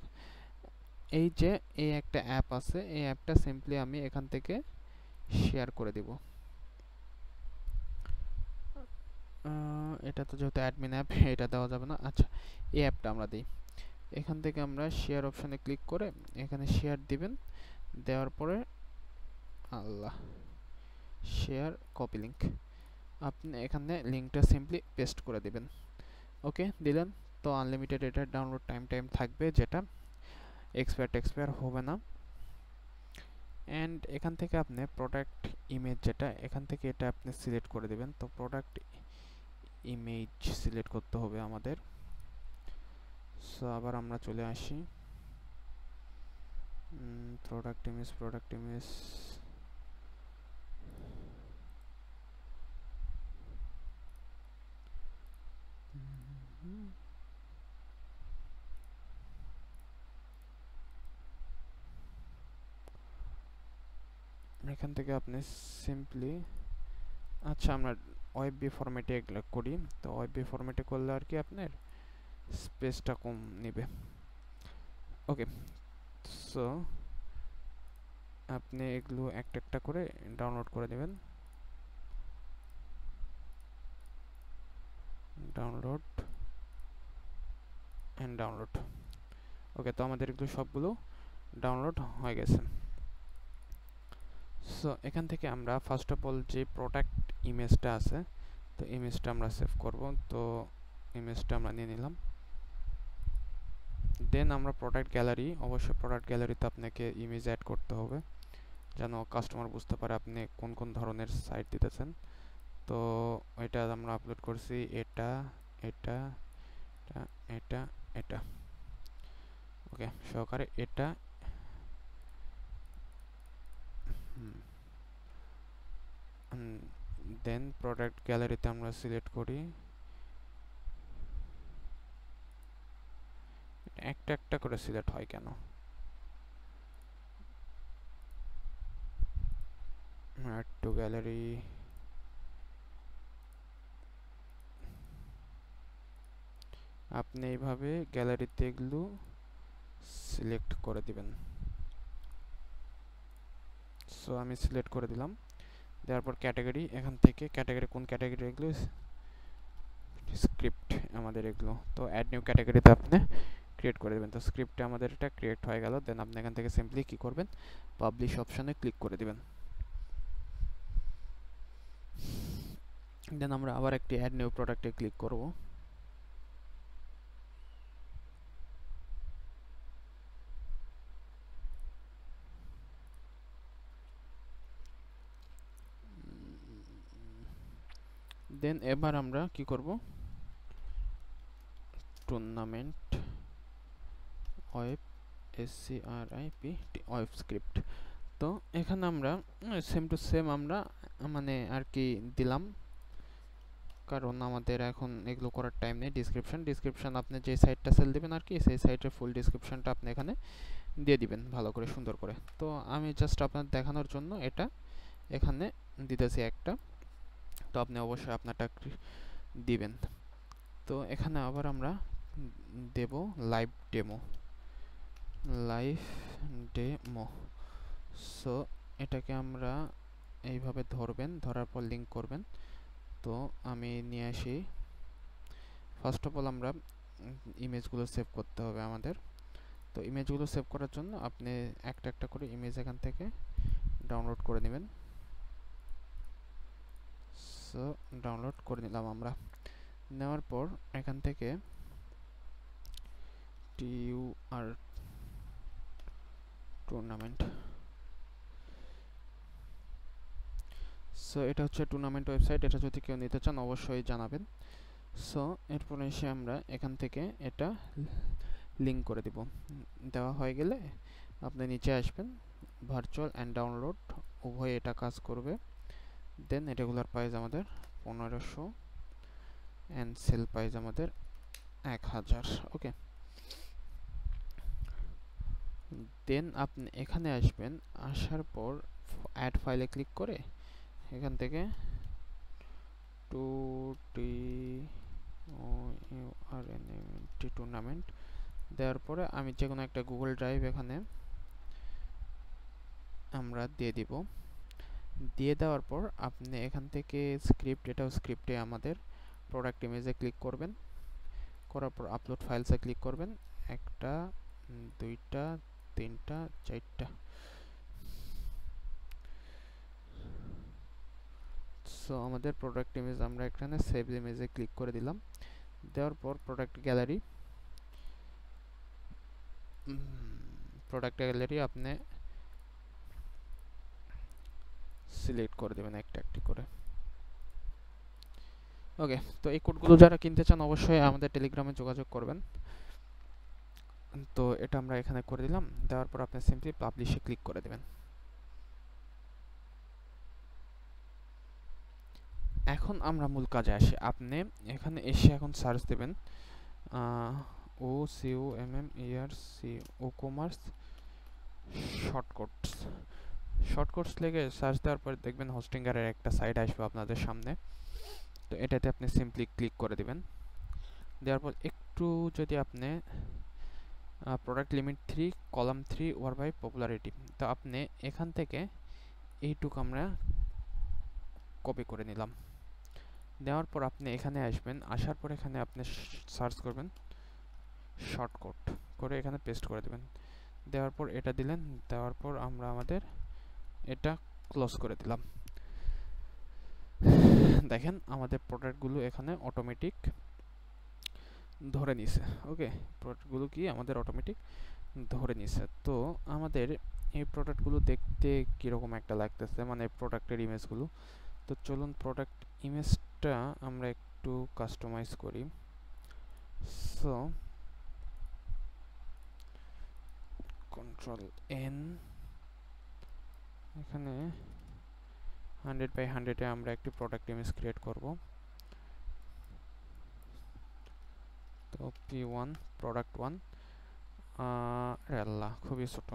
Speaker 1: এই যে এই একটা অ্যাপ আছে, এই অ্যাপটা সিম্পলি আমি এখান থেকে শেয়ার করে দিব। এটা তো যেহেতু অ্যাডমিন অ্যাপ এটা দেওয়া যাবে না। আচ্ছা, এই অ্যাপটা আমরা দিই। এখান থেকে আমরা শেয়ার অপশানে ক্লিক করে এখানে শেয়ার দিবেন। দেওয়ার পরে আল্লাহ শেয়ার কপি লিঙ্ক, আপনি এখানে লিঙ্কটা সিম্পলি পেস্ট করে দিবেন। ওকে, দিলেন। তো আনলিমিটেড এটার ডাউনলোড টাইম থাকবে, যেটা এক্সপায়ার হবে না। অ্যান্ড এখান থেকে আপনি প্রোডাক্ট ইমেজ, যেটা এখান থেকে এটা আপনি সিলেক্ট করে দেবেন। তো প্রোডাক্ট ইমেজ সিলেক্ট করতে হবে আমাদের। সো আবার আমরা চলে আসি প্রোডাক্ট ইমেজ এখান থেকে আপনি সিম্পলি, আচ্ছা আমরা ওয়েববি ফরম্যাটে এগুলো করি। তো ওয়েববি ফরম্যাটে করলে আর কি আপনার স্পেসটা কম নেবে। ওকে, সো আপনি এগুলো একটা একটা করে ডাউনলোড করে নেবেন। Download and download. ওকে, তো আমাদের এগুলো সবগুলো ডাউনলোড হয়ে গেছে। সো এখান থেকে আমরা ফার্স্ট অফ অল যে প্রোডাক্ট ইমেজটা আছে, তো ইমেজটা আমরা সেভ করব। তো ইমেজটা আমরা নিয়ে নিলাম। দেন আমরা প্রোডাক্ট গ্যালারি, অবশ্যই প্রোডাক্ট গ্যালারিতে আপনাকে ইমেজ অ্যাড করতে হবে যেন কাস্টমার বুঝতে পারে আপনি কোন কোন ধরনের সাইট দিতেছেন। তো এটা আমরা আপলোড করছি, এটা এটা এটা এটা এটা ওকে সহকারে এটা। দেন প্রোডাক্ট গ্যালারিতে আমরা সিলেক্ট করি, একটা একটা করে সিলেক্ট হয় কেন, অ্যাড টু গ্যালারি। আপনি এইভাবে গ্যালারিতে এগুলো সিলেক্ট করে দিবেন। সো আমি সিলেক্ট করে দিলাম। দেওয়ার পর ক্যাটাগরি, এখান থেকে ক্যাটাগরি কোন ক্যাটাগরি, এগুলো স্ক্রিপ্ট আমাদের এগুলো। তো অ্যাড নিউ ক্যাটাগরিতে আপনি ক্রিয়েট করে দেবেন। তো স্ক্রিপ্টে আমাদের এটা ক্রিয়েট হয়ে গেল। দেন আপনি এখান থেকে সিম্পলি কী করবেন, পাবলিশ অপশানে ক্লিক করে দিবেন। দেন আমরা আবার একটি অ্যাড নিউ প্রোডাক্টে ক্লিক করব। দেন এবার আমরা কি করব, tournament web SCRIPT web script. তো এখানে আমরা সেম টু সেম আমরা মানে আর কি দিলাম, কারণ আমাদের এখন এগুলো করার টাইম নেই। ডিসক্রিপশন আপনি যে সাইটটা সেল দিবেন আর কি, সেই সাইটের ফুল ডিসক্রিপশনটা আপনি এখানে দিয়ে দিবেন ভালো করে সুন্দর করে। তো আমি জাস্ট আপনাদের দেখানোর জন্য এটা এখানে দিতেছি একটা, তো আপনি অবশ্যই আপনারটা দিবেন। তো এখানে আবার আমরা দেব লাইভ ডেমো। সো এটাকে আমরা এইভাবে ধরবেন, ধরার পর লিঙ্ক করবেন। তো আমি নিয়ে আসি, ফার্স্ট অফ অল আমরা ইমেজগুলো সেভ করতে হবে আমাদের। তো ইমেজগুলো সেভ করার জন্য আপনি একটা একটা করে ইমেজ এখান থেকে ডাউনলোড করে নেবেন। সো ডাউনলোড করে নিলাম আমরা। নেওয়ার পর এখান থেকে টুর্নামেন্ট, সো এটা হচ্ছে টুর্নামেন্ট ওয়েবসাইট। এটা যদি কেউ নিতে চান অবশ্যই জানাবেন। সো এরপর এসে আমরা এখান থেকে এটা লিঙ্ক করে দিব। দেওয়া হয়ে গেলে আপনি নিচে আসবেন, ভার্চুয়াল অ্যান্ড ডাউনলোড উভয় এটা কাজ করবে। দেন রেগুলার প্রাইস আমাদের 1500 অ্যান্ড সেল প্রাইস আমাদের 1000। ওকে, দেন আপনি এখানে আসবেন, আসার পর অ্যাড ফাইলে ক্লিক করে এখান থেকে টুর্নামেন্ট দেওয়ার পরে আমি যে কোনো একটা গুগল ড্রাইভ এখানে আমরা দিয়ে দিব। দিয়ে দেওয়ার পর আপনি এখান থেকে স্ক্রিপ্ট, এটাও স্ক্রিপ্টে আমাদের প্রোডাক্ট ইমেজে ক্লিক করবেন, করার পর আপলোড ফাইলসে ক্লিক করবেন, একটা দুইটা তিনটা চারটা। সো আমাদের প্রোডাক্ট ইমেজ আমরা এখানে সেভ ইমেজে ক্লিক করে দিলাম। দেওয়ার পর প্রোডাক্ট গ্যালারি আপনি সিলেক্ট করে দেবেন একটা একটি করে। ওকে, তো এই কোডগুলো যারা কিনতে চান অবশ্যই আমাদের টেলিগ্রামে যোগাযোগ করবেন। তো এটা আমরা এখানে করে দিলাম। দেওয়ার পর আপনি সিম্পলি পাবলিশে ক্লিক করে দেবেন। এখন আমরা মূল কাজে আসি। আপনি এখানে এসে এখন সার্চ দেবেন ও-কমার্স শর্টকাটস লেগে সার্চ দেওয়ার পর দেখবেন হোস্টিংয়ারের একটা সাইট আসবে আপনাদের সামনে। তো এটাতে আপনি সিম্পলি ক্লিক করে দিবেন। দেওয়ার পর একটু যদি আপনি product limit 3 column 3 over by popularity, তো আপনি এখান থেকে এইটুকু আমরা কপি করে নিলাম। দেওয়ার পর আপনি এখানে আসবেন, আসার পর এখানে আপনি সার্চ করবেন শর্টকাট করে এখানে পেস্ট করে দেবেন। দেওয়ার পর এটা দিলেন, দেওয়ার পর আমরা আমাদের এটা ক্লোজ করে দিলাম। দেখেন আমাদের প্রোডাক্টগুলো এখানে অটোমেটিক ধরে নিছে। ওকে, প্রোডাক্টগুলো কি আমাদের অটোমেটিক ধরে নিছে। তো আমাদের এই প্রোডাক্টগুলো দেখতে কীরকম একটা লাগতেছে, মানে প্রোডাক্টের ইমেজগুলো। তো চলুন প্রোডাক্ট ইমেজটা আমরা একটু কাস্টমাইজ করি। সো Ctrl+N, এখানে 100x100 এ আমরা একটি প্রোডাক্ট ইমেজ ক্রিয়েট করব। তো P1 প্রোডাক্ট 1 আল্লাহ খুবই ছোট,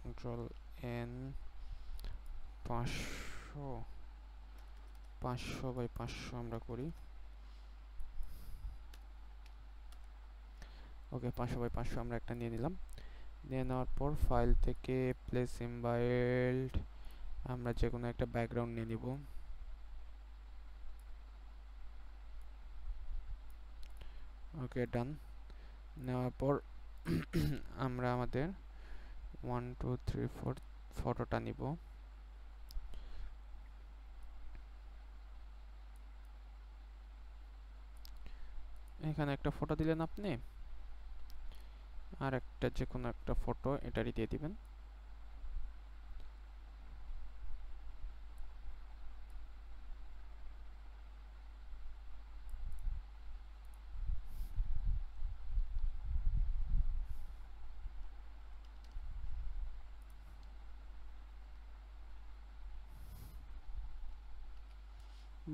Speaker 1: Ctrl+N 500x500 আমরা করি। ওকে, 500x500 আমরা একটা নিয়ে নিলাম। নিয়ে নেওয়ার পর ফাইল থেকে প্লেস ইনবাইল্ড আমরা যে কোনো একটা ব্যাকগ্রাউন্ড নিয়ে নিব। ওকে, ডান। নেওয়ার পর আমরা আমাদের 1 2 3 4 ফটোটা নিব। এখানে একটা ফটো দিলেন আপনি, আর একটা যে কোনো একটা ফটো এটারই দিয়ে দিবেন।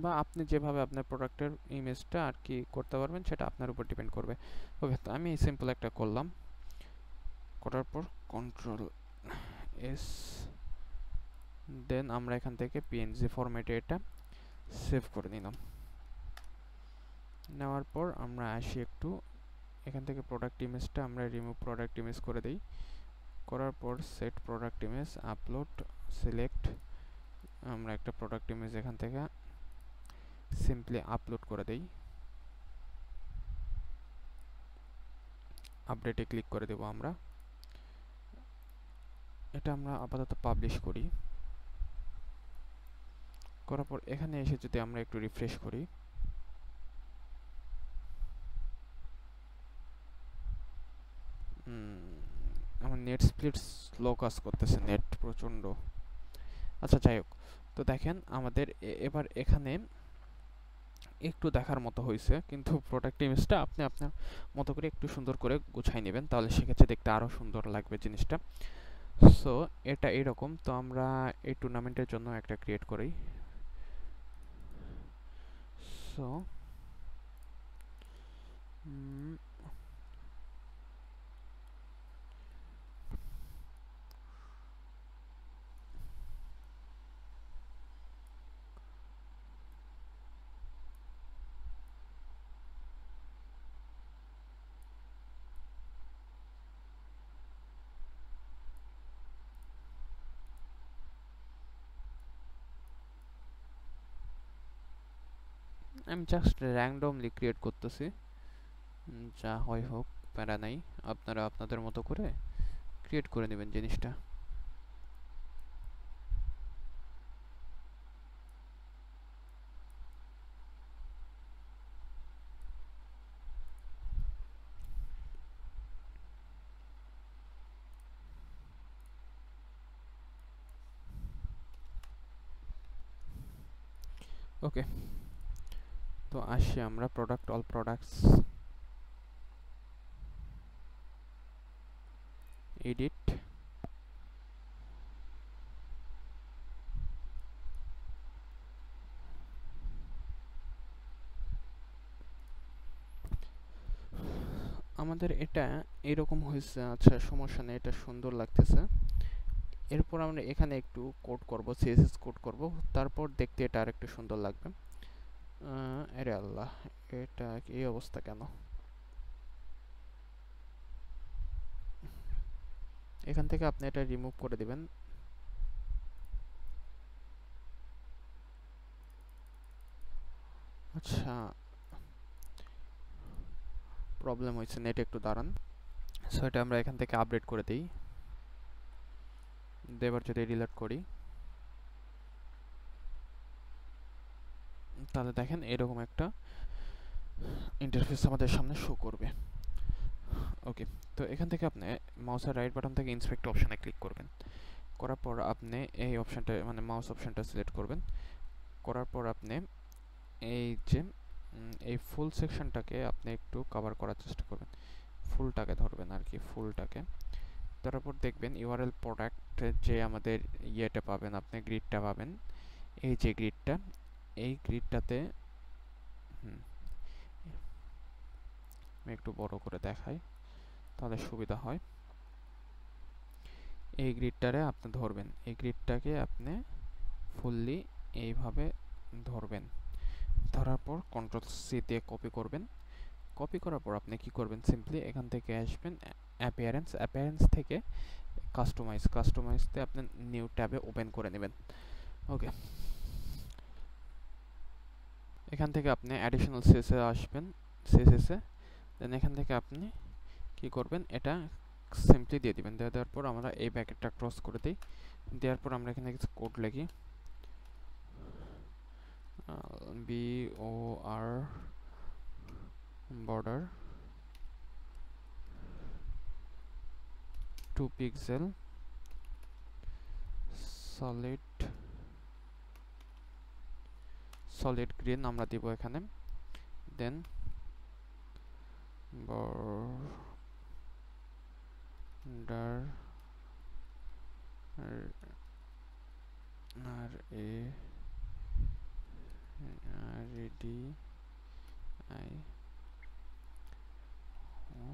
Speaker 1: বা আপনি যেভাবে আপনার প্রোডাক্টের ইমেজটা আর কি করতে পারবেন সেটা আপনার উপর ডিপেন্ড করবে। ওকে, তো আমি সিম্পল একটা করলাম, করার পর কন্ট্রোল এস, দেন আমরা এখান থেকে পিএনজি ফরম্যাটে এটা সেভ করে নিলাম। নেওয়ার পর আমরা আসি একটু এখান থেকে প্রোডাক্ট ইমেজটা আমরা রিমুভ প্রোডাক্ট ইমেজ করে দিই। করার পর set product image, upload, select, আমরা একটা প্রোডাক্ট ইমেজ এখান থেকে সিম্পলি আপলোড করে দেই। আপডেটে ক্লিক করে দেব আমরা। এটা আমরা আপাতত পাবলিশ করি। করার পর এখানে এসে যদি আমরা একটু রিফ্রেশ করি, আমার নেট স্প্লিট স্লো কাজ করতেছে, নেট প্রচণ্ড। আচ্ছা যাই হোক, তো দেখেন আমাদের এবার এখানে একটু দেখার মতো হয়েছে, কিন্তু প্রোডাক্ট ইমেজটা আপনি আপনার মতো করে একটু সুন্দর করে গুছাই নেবেন, তাহলে সেক্ষেত্রে দেখতে আরও সুন্দর লাগবে জিনিসটা। সো এটা এরকম। তো আমরা এই টুর্নামেন্টের জন্য একটা ক্রিয়েট করি। সো আমি জাস্ট র্যান্ডমলি ক্রিয়েট করতেছি, যা হয় হোক, প্যারা নাই। আপনারা আপনাদের মতো করে ক্রিয়েট করে নেবেন জিনিসটা। ওকে, তো আসি আমরা প্রোডাক্ট, অল প্রোডাক্টস, এডিট। আমাদের এটা এরকম হয়েছে, আচ্ছা সমস্যা নেই, এটা সুন্দর লাগতেছে। এরপর আমরা এখানে একটু কোড করব, সিএসএস কোড করব, তারপর দেখতে এটা আর একটু সুন্দর লাগবে। আরে আল্লাহ, এটা এই অবস্থা কেন? এখান থেকে আপনি এটা রিমুভ করে দিবেন। আচ্ছা, প্রবলেম হয়েছে, নেট একটু দাঁড়ান। সো এটা আমরা এখান থেকে আপডেট করে দিই। এবার যদি রিলোড করি, তাহলে দেখেন এরকম একটা ইন্টারফেস আমাদের সামনে শো করবে। ওকে, তো এখান থেকে আপনি মাউসের রাইট বাটন থেকে ইন্সপেক্ট অপশানে ক্লিক করবেন। করার পর আপনি এই অপশানটা মানে মাউস অপশানটা সিলেক্ট করবেন। করার পর আপনি এই যে এই ফুল সেকশনটাকে আপনি একটু কভার করার চেষ্টা করবেন, ফুলটাকে ধরবেন আর কি, ফুলটাকে। তারপর দেখবেন ইউআরএল প্রোডাক্ট যে আমাদের ইয়েটা পাবেন, আপনি গ্রিডটা পাবেন, এই যে গ্রিডটা, এই গ্রিডটাতে আমি একটু বড় করে দেখাই তাহলে সুবিধা হয়। এই গ্রিডটারে আপনি ধরবেন, এই গ্রিডটাকে আপনি ফুললি এইভাবে ধরবেন। ধরার পর কন্ট্রোল সি দিয়ে কপি করবেন। কপি করার পর আপনি কি করবেন, সিম্পলি এখান থেকে আসবেন অ্যাপিয়ারেন্স থেকে কাস্টমাইজতে আপনি নিউ ট্যাবে ওপেন করে নেবেন। ওকে, এখান থেকে আপনি অ্যাডিশনাল সিএসএস আসবেন, সিএসএসে দেন এখান থেকে আপনি কি করবেন, এটা সিম্পলি দিয়ে দিবেন। দেওয়ার পর আমরা এই ব্যাকেটটা ক্রস করে দিই। দেওয়ার পর আমরা এখানে কিছু কোড লিখি, BOR border 2 pixel solid green আমরা দিব এখানে। দেন border আর A ready I O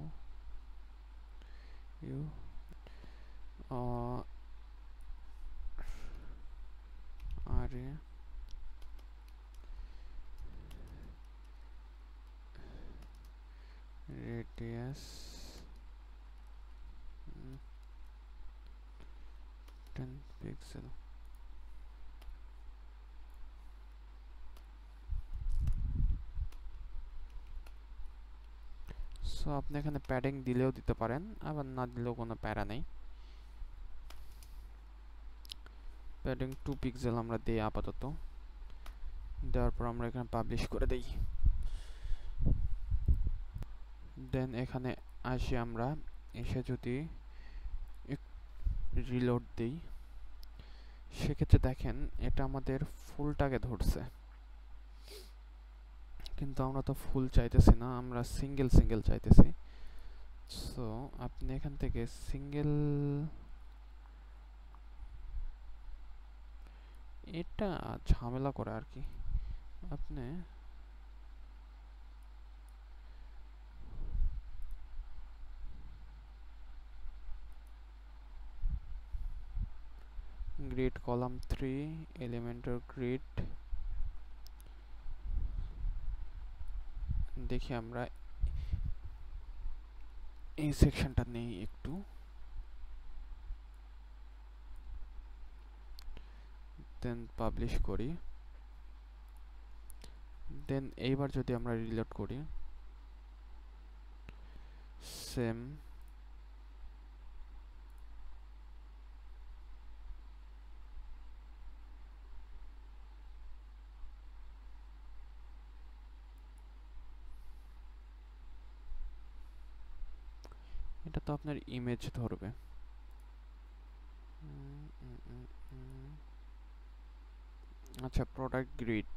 Speaker 1: U R A radius 10 pixel. So আপনি এখানে প্যাডিং দিলেও দিতে পারেন, আবার না দিলেও কোনো প্যারা নেই। প্যাডিং 2 পিক্সেল আমরা দিই আপাতত, দেওয়ার পর আমরা এখানে পাবলিশ করে দেই। দেন এখানে আসি আমরা, এসে যদি রিলোড দিই, সেক্ষেত্রে দেখেন এটা আমাদের ফুলটাকে ধরছে, কিন্তু আমরা তো ফুল চাইতেছি না, আমরা সিঙ্গেল সিঙ্গেল চাইতেছি। সো আপনি এখান থেকে সিঙ্গেল, এটা ঝামেলা করে আর কি। আপনি গ্রিড কলাম 3 এলিমেন্টার গ্রিড, দেখি আমরা এই সেকশনটা নেই একটু, দেন পাবলিশ করি। দেন এইবার যদি আমরা রিলোড করি, সেম এটা তো আপনার ইমেজ ধরবে। আচ্ছা, প্রোডাক্ট গ্রিড,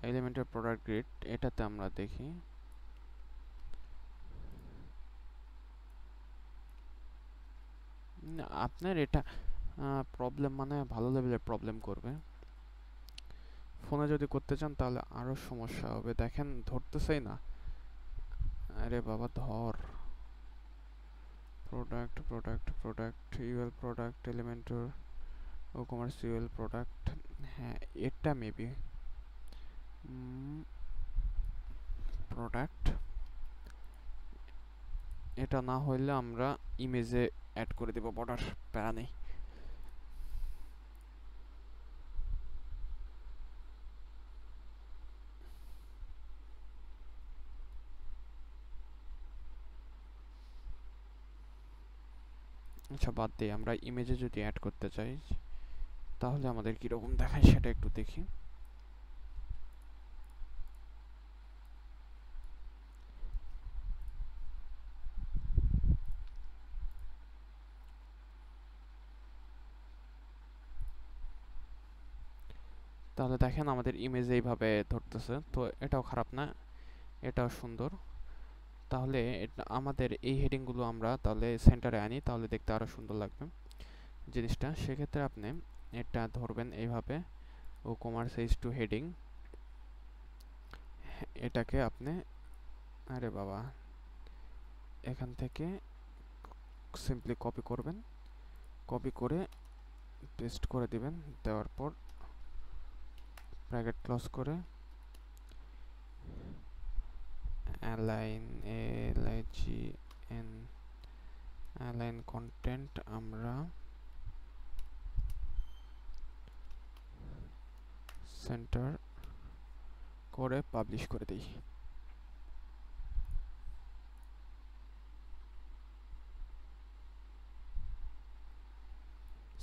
Speaker 1: এলিমেন্টের প্রোডাক্ট গ্রিড, এটাতে আমরা দেখি আপনার এটা প্রবলেম, মানে ভালো লেভেলের প্রবলেম করবে। ফোনে যদি করতে চান তাহলে আরো সমস্যা হবে। দেখেন ধরতেছেই না, আরে বাবা ধর। Product product product UL product Elementor WooCommerce UL product, হ্যাঁ এটা মেবি প্রোডাক্ট। এটা না হইলে আমরা ইমেজে অ্যাড করে দেব বর্ডার, প্যারা নেই। আচ্ছা বাদ দিই, আমরা ইমেজে যদি অ্যাড করতে চাই তাহলে আমাদের কীরকম দেখায় সেটা একটু দেখি। তাহলে দেখেন আমাদের ইমেজ এইভাবে ধরতেছে, তো এটাও খারাপ না, এটাও সুন্দর। তাহলে আমাদের এই হেডিংগুলো আমরা তাহলে সেন্টারে আনি, তাহলে দেখতে আরও সুন্দর লাগবে জিনিসটা। সেক্ষেত্রে আপনি এটা ধরবেন এইভাবে, ও কমার্স H2 হেডিং, এটাকে আপনি, আরে বাবা, এখান থেকে সিম্পলি কপি করবেন, কপি করে পেস্ট করে দিবেন, দেওয়ার পর ব্র্যাকেট ক্লোজ করে অ্যালাইন LIGN অ্যালাইন কন্টেন্ট আমরা সেন্টার করে পাবলিশ করে দিই।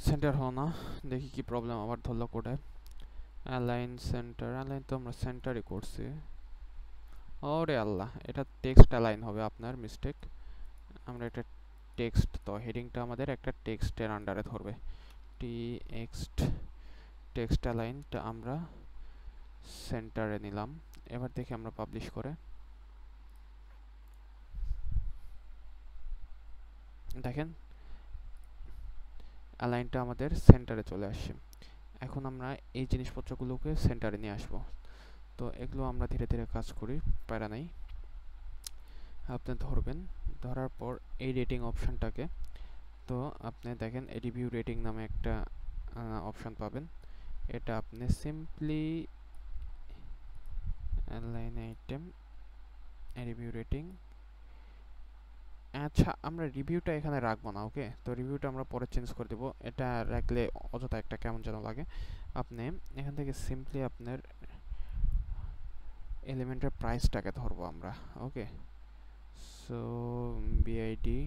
Speaker 1: সেন্টার হলো না, দেখি কি প্রবলেম আবার ধরলো কোডে। অ্যালাইন সেন্টার, অ্যালাইন তো আমরা সেন্টারই করছি। ওরে আল্লাহ, এটা টেক্সট অ্যালাইন হবে, আপনার মিস্টেক। আমরা এটা টেক্সট, তো হেডিংটা আমাদের একটা টেক্সটের আন্ডারে ধরবে। টেক্সট অ্যালাইনটা আমরা সেন্টারে নিলাম। এবার দেখি আমরা পাবলিশ করে, দেখেন অ্যালাইনটা আমাদের সেন্টারে চলে আসছে। এখন আমরা এই জিনিসপত্রগুলোকে সেন্টারে নিয়ে আসবো। তো এগুলো আমরা ধীরে ধীরে কাজ করি, প্যারা নাই। আপনি ধরবেন, ধরার পর এই রেটিং অপশানটাকে, তো আপনি দেখেন রিভিউ রেটিং নামে একটা অপশান পাবেন। এটা আপনি simply line item review rating, আচ্ছা আমরা রিভিউটা এখানে রাখবো না, ওকে। তো রিভিউটা আমরা পরে চেঞ্জ করে দেবো, এটা রাখলে অযথা একটা কেমন যেন লাগে। আপনি এখান থেকে সিম্পলি আপনার এলিমেন্টের প্রাইসটাকে ধরবো আমরা, ওকে। সো বিআইডি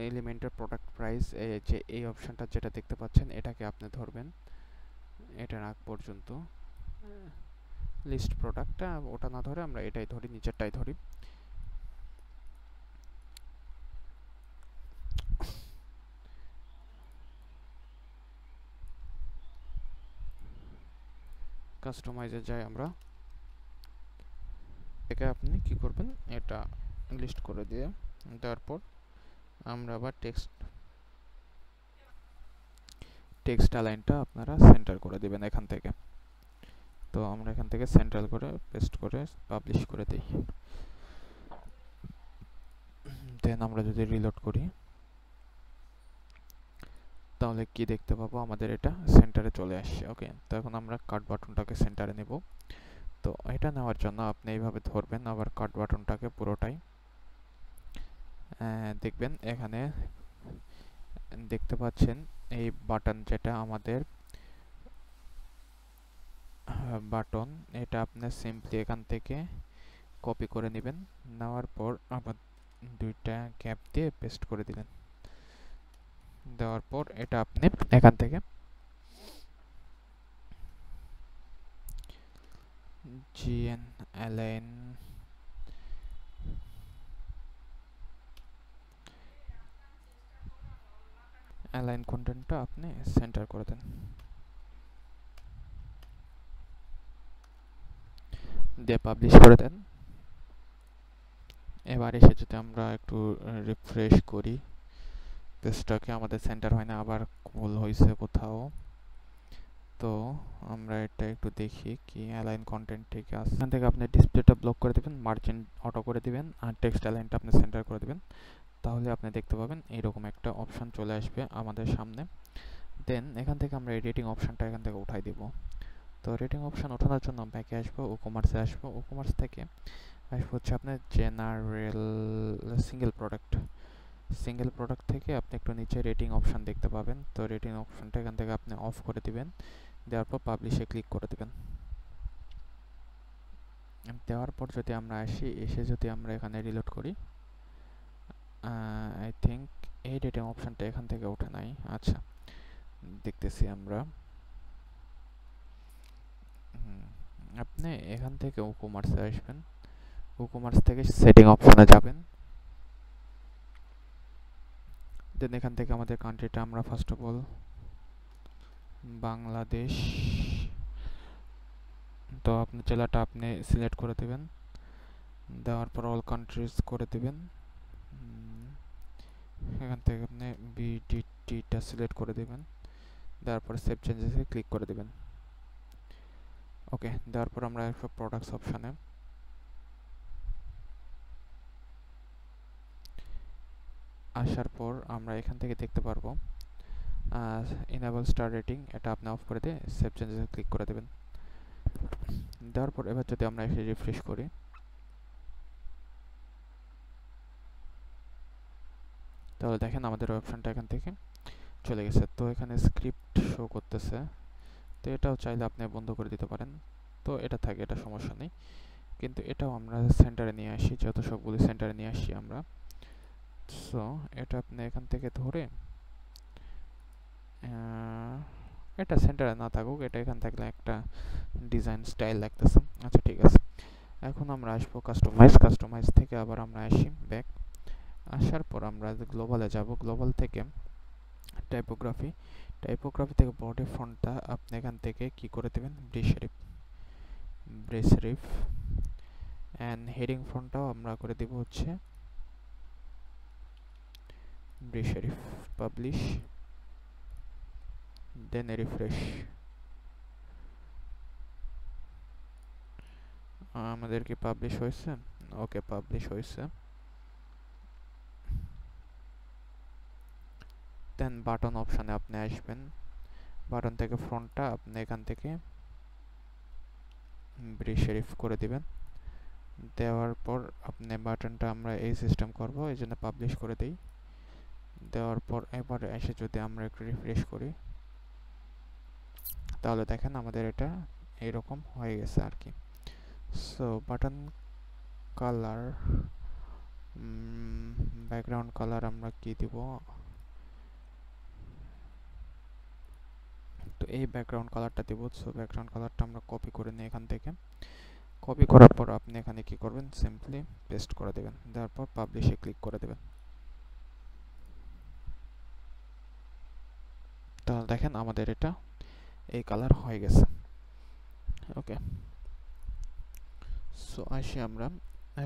Speaker 1: এলিমেন্টের প্রোডাক্ট প্রাইস, যে এই অপশানটা যেটা দেখতে পাচ্ছেন এটাকে আপনি ধরবেন এটার আগ পর্যন্ত। লিস্ট প্রোডাক্টটা ওটা না ধরে আমরা এটাই ধরি, নিচেরটাই ধরি। কাস্টমাইজে যাই আমরা, একে আপনি কি করবেন, এটা লিস্ট করে দিয়ে তারপর আমরা আবার টেক্সট অ্যালাইনটা আপনারা সেন্টার করে দিবেন এখান থেকে। তো আমরা এখান থেকে সেন্ট্রাল করে পেস্ট করে পাবলিশ করে দিই। দেন আমরা যদি রিলোড করি তাহলে কি দেখতে পাবো, আমাদের এটা সেন্টারে চলে আসছে, ওকে। তো এখন আমরা কাট বাটনটাকে সেন্টারে নেব। তো এটা নেওয়ার জন্য আপনি এইভাবে ধরবেন, আবার কাট বাটনটাকে পুরোটাই দেখবেন এখানে দেখতে পাচ্ছেন এই বাটন, যেটা আমাদের বাটন, এটা আপনি সিম্পলি এখান থেকে কপি করে নেবেন, নেওয়ার পর আবার দুইটা গ্যাপ দিয়ে পেস্ট করে দিলেন। দেওয়ার পর এটা আপনি এখান থেকে জিএন অ্যালাইন কন্টেন্টটা আপনি সেন্টার করে দেন, দিয়ে পাবলিশ করে দেন। এবার এসে যদি আমরা একটু রিফ্রেশ করি পেজটাকে, আমাদের সেন্টার হয় না, আবার ভুল হয়েছে কোথাও। তো আমরা এটা একটু দেখি কি অ্যালাইন কন্টেন্ট ঠিক আছে। এখান থেকে আপনি ডিসপ্লেটা ব্লক করে দেবেন, মার্জিন অটো করে দিবেন, আর টেক্সট অ্যালাইনটা আপনি সেন্টার করে দিবেন। তাহলে আপনি দেখতে পাবেন এইরকম একটা অপশন চলে আসবে আমাদের সামনে। দেন এখান থেকে আমরা এই রেটিং অপশনটা এখান থেকে উঠাই দিব। তো রেটিং অপশন ওঠানোর জন্য ব্যাকে আসবো, ও কমার্সে আসবো, ও কমার্স থেকে আসবো হচ্ছে আপনার জেনারেল সিঙ্গেল প্রোডাক্ট থেকে আপনি একটু নিচে রেটিং অপশন দেখতে পাবেন। তো রেটিং অপশনটা এখান থেকে আপনি অফ করে দিবেন, দেওয়ার পর পাবলিশে ক্লিক করে দিবেন। দেওয়ার পর যদি আমরা এসে যদি আমরা এখানে রিলোড করি, আই থিঙ্ক এই রেটিং অপশনটা এখান থেকে ওঠে নাই, আচ্ছা দেখতেছি আমরা। আপনি এখান থেকে ও কমার্সে আসবেন, ও কমার্স থেকে সেটিং অপশনে যাবেন। দেন এখান থেকে আমাদের কান্ট্রিটা আমরা ফার্স্ট অফ অল বাংলাদেশ, তো আপনি জেলাটা আপনি সিলেক্ট করে দেবেন, দেওয়ার পর অল কান্ট্রিজ করে দেবেন। এখান থেকে আপনি বিডিটিটা সিলেক্ট করে দেবেন, দেওয়ার পর সেভ চেঞ্জেসে ক্লিক করে দেবেন, ওকে। দেওয়ার পর আমরা একটা প্রোডাক্টস অপশানে আসার পর আমরা এখান থেকে দেখতে পারবো ইনেবল স্টার রেটিং, এটা আপনি অফ করে দিয়ে সেভ চেঞ্জেসে ক্লিক করে দেবেন। দেওয়ার পর এবার যদি আমরা এসে রিফ্রেশ করি তাহলে দেখেন আমাদের অপশনটা এখান থেকে চলে গেছে। তো এখানে স্ক্রিপ্ট শো করতেছে, তো এটাও চাইলে আপনি বন্ধ করে দিতে পারেন। তো এটা থাকে, এটা সমস্যা নেই, কিন্তু এটাও আমরা সেন্টারে নিয়ে আসি, যত সবগুলি সেন্টারে নিয়ে আসি আমরা। সো এটা আপনি এখান থেকে ধরে এটা সেন্টারে না থাকুক, এটা এখান থাকলে একটা ডিজাইন স্টাইল লাগতেছে, আচ্ছা ঠিক আছে। এখন আমরা আসবো কাস্টমাইজ থেকে আবার আমরা আসি ব্যাক, আসার পর আমরা গ্লোবালে যাব, গ্লোবাল থেকে টাইপোগ্রাফি থেকে বডি ফন্টটা আপনি এখান থেকে কি করে দেবেন, ব্রেসরিফ অ্যান্ড হেডিং ফন্টটাও আমরা করে দেব হচ্ছে ব্রেসরিফ। পাবলিশ, দেন রিফ্রেশ। আমাদের কি পাবলিশ হয়েছে? ওকে, পাবলিশ হয়েছে। দেন বাটন অপশানে আপনি আসবেন, বাটন থেকে ফ্রন্টটা আপনি এখান থেকে ব্রিশেরিফ করে দিবেন। দেওয়ার পর আপনি বাটনটা আমরা এই সিস্টেম করব, এই জন্য পাবলিশ করে দিই। দেওয়ার পর এবার এসে যদি আমরা একটু রিফ্রেশ করি, তাহলে দেখেন আমাদের এটা এইরকম হয়ে গেছে আর কি। So button colour, background colour আমরা কি দিব? তো এই ব্যাকগ্রাউন্ড কালারটা দিব। সো ব্যাকগ্রাউন্ড কালারটা আমরা কপি করে নিই এখান থেকে। কপি করার পর আপনি এখানে কি করবেন, সিম্পলি পেস্ট করে দেবেন, দেওয়ার পর পাবলিশে ক্লিক করে দেবেন। তাহলে দেখেন আমাদের এটা এই কালার হয়ে গেছে। ওকে, সো আসি আমরা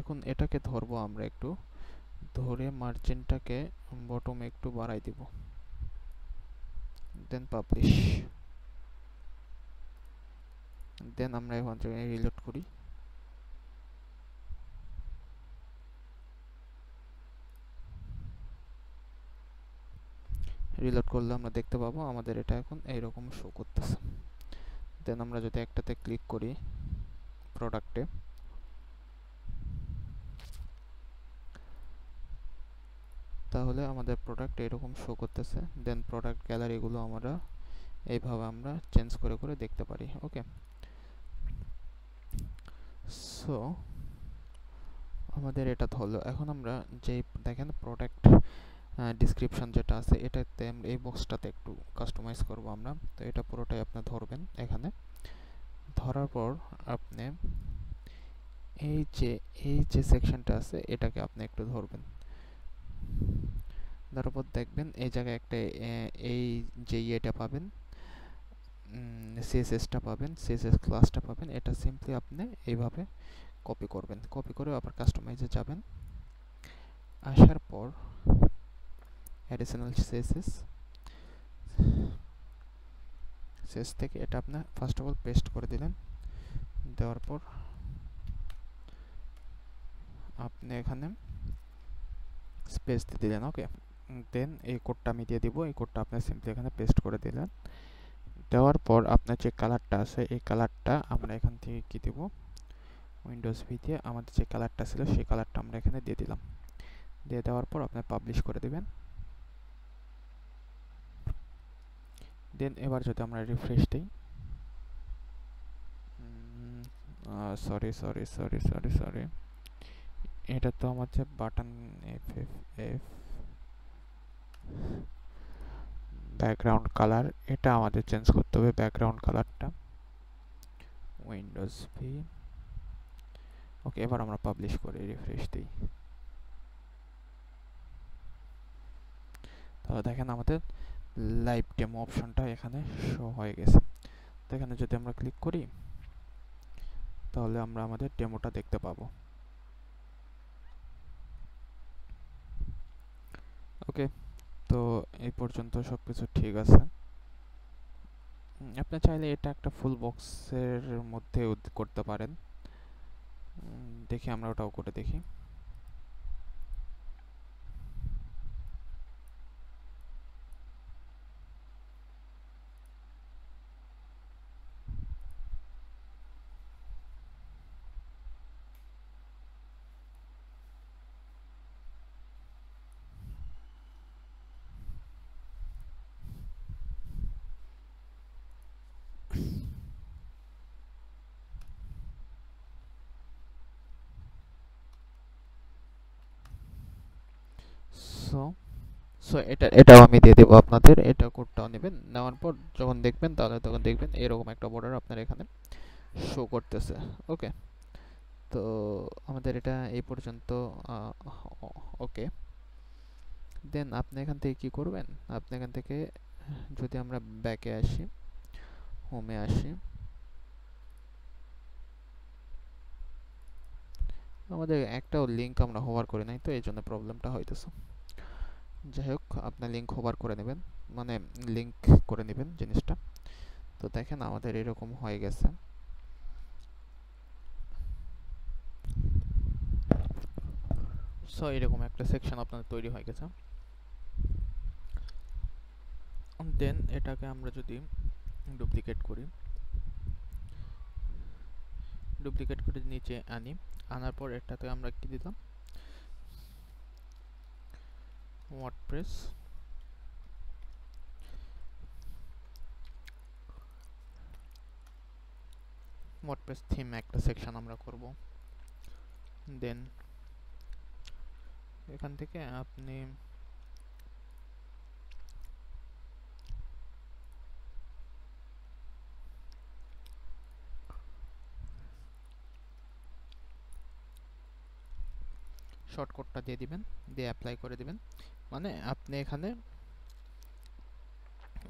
Speaker 1: এখন এটাকে ধরবো, আমরা একটু ধরে মার্জিনটাকে বটমে একটু বাড়াই দিব, দেন পাবলিশ। দেন আমরা এখন রিলোড করি। রিলোড করলে আমরা দেখতে পাবো আমাদের এটা এখন এইরকম শো করতেছে। দেন আমরা যদি একটাতে ক্লিক করি প্রোডাক্টে, তাহলে আমাদের প্রোডাক্ট এরকম শো করতেছে। দেন প্রোডাক্ট গ্যালারিগুলো আমরা এইভাবে আমরা চেঞ্জ করে করে দেখতে পারি। ওকে, সো আমাদের এটা ধরলো। এখন আমরা যেই দেখেন প্রোডাক্ট ডিসক্রিপশন যেটা আছে এটাতে এই বক্সটাতে একটু কাস্টমাইজ করব আমরা। তো এটা পুরোটাই আপনি ধরবেন এখানে, ধরার পর আপনি এই যে সেকশনটা আছে এটাকে আপনি একটু ধরবেন। তারপর দেখবেন এই জায়গায় একটা এই যে ইয়েটা পাবেন, সিএসএসটা পাবেন, সিএসএস ক্লাসটা পাবেন। এটা সিম্পলি আপনি এইভাবে কপি করবেন, কপি করে আবার কাস্টমাইজে যাবেন। আসার পর অ্যাডিশনাল সিএসএস থেকে এটা আপনি ফার্স্ট অফ অল পেস্ট করে দিলেন। দেওয়ার পর আপনি এখানে স্পেস দিয়ে দিলেন। ওকে, দেন এই কোডটা আমি দিয়ে দিব, এই কোডটা আপনি সিম্পলি এখানে পেস্ট করে দিলেন। দেওয়ার পর আপনার যে কালারটা আছে এই কালারটা আমরা এখান থেকে কি দিব, উইন্ডোজ ভি দিয়ে আমাদের যে কালারটা ছিল সেই কালারটা আমরা এখানে দিয়ে দিলাম। দিয়ে দেওয়ার পর আপনি পাবলিশ করে দিবেন। দেন এবার যদি আমরা রিফ্রেশ দিই, sorry sorry sorry sorry sorry এটা তো আমার যে button F F F background colour, এটা আমাদের চেঞ্জ করতে হবে ব্যাকগ্রাউন্ড কালারটা, উইন্ডোজ ভি। ওকে, এবার আমরা পাবলিশ করে রিফ্রেশ দিই। তাহলে দেখেন আমাদের লাইভ ডেমো অপশনটা এখানে শো হয়ে গেছে। তো এখানে যদি আমরা ক্লিক করি তাহলে আমরা আমাদের ডেমোটা দেখতে পাবো। ওকে, তো এই পর্যন্ত সবকিছু ঠিক আছে। আপনি চাইলে এটা একটা ফুল বক্সের মধ্যে করতে পারেন। দেখি আমরা ওটাও করে দেখি। সো সো এটাও আমি দিয়ে দেবো আপনাদের, এটা কোডটাও নেবেন। নেওয়ার পর যখন দেখবেন তাহলে তখন দেখবেন এরকম একটা বর্ডার আপনার এখানে শো করতেছে। ওকে, তো আমাদের এটা এই পর্যন্ত। ওকে, দেন আপনি এখান থেকে কি করবেন, আপনি এখান থেকে যদি আমরা ব্যাকে আসি, হোমে আসি, আমাদের একটাও লিঙ্ক আমরা হোভার করে নাই, তো এই জন্য প্রবলেমটা হইতেছে। যাই হোক, আপনার লিঙ্ক হোভার করে নেবেন, মানে লিঙ্ক করে নেবেন জিনিসটা। তো দেখেন আমাদের এরকম হয়ে গেছে। সো এরকম একটা সেকশন আপনাদের তৈরি হয়ে গেছে। দেন এটাকে আমরা যদি ডুপ্লিকেট করে নিচে আনি, আনার পর এটাতে আমরা কি দিলাম, ওয়ার্ডপ্রেস থিম একটা সেকশন আমরা করব। দেন এখান থেকে আপনি শর্টকাটটা দিয়ে দিবেন, দিয়ে অ্যাপ্লাই করে দিবেন। মানে আপনি এখানে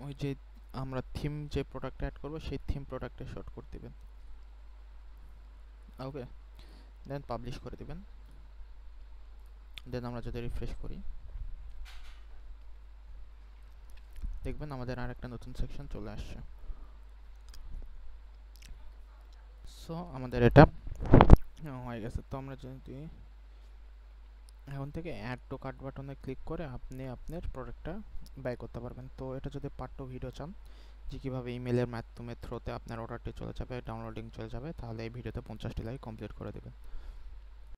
Speaker 1: ওই যে আমরা থিম যে প্রোডাক্ট অ্যাড করব সেই থিম প্রোডাক্টে শর্টকাট দিবেন। ওকে, দেন পাবলিশ করে দিবেন। দেন আমরা যদি রিফ্রেশ করি, দেখবেন আমাদের আরেকটা নতুন সেকশন চলে আসছে। সো আমাদের এটা হয়ে গেছে। তো আমরা যদি এখন থেকে অ্যাড টু কার্ট বাটনে ক্লিক করে আপনি আপনার প্রোডাক্টটা বাই করতে পারবেন। তো এটা যদি পার্ট টু ভিডিও চান যে কীভাবে ইমেলের মাধ্যমে থ্রুতে আপনার অর্ডারটি চলে যাবে, ডাউনলোডিং চলে যাবে, তাহলে এই ভিডিওতে 50টি লাইক কমপ্লিট করে দেবেন।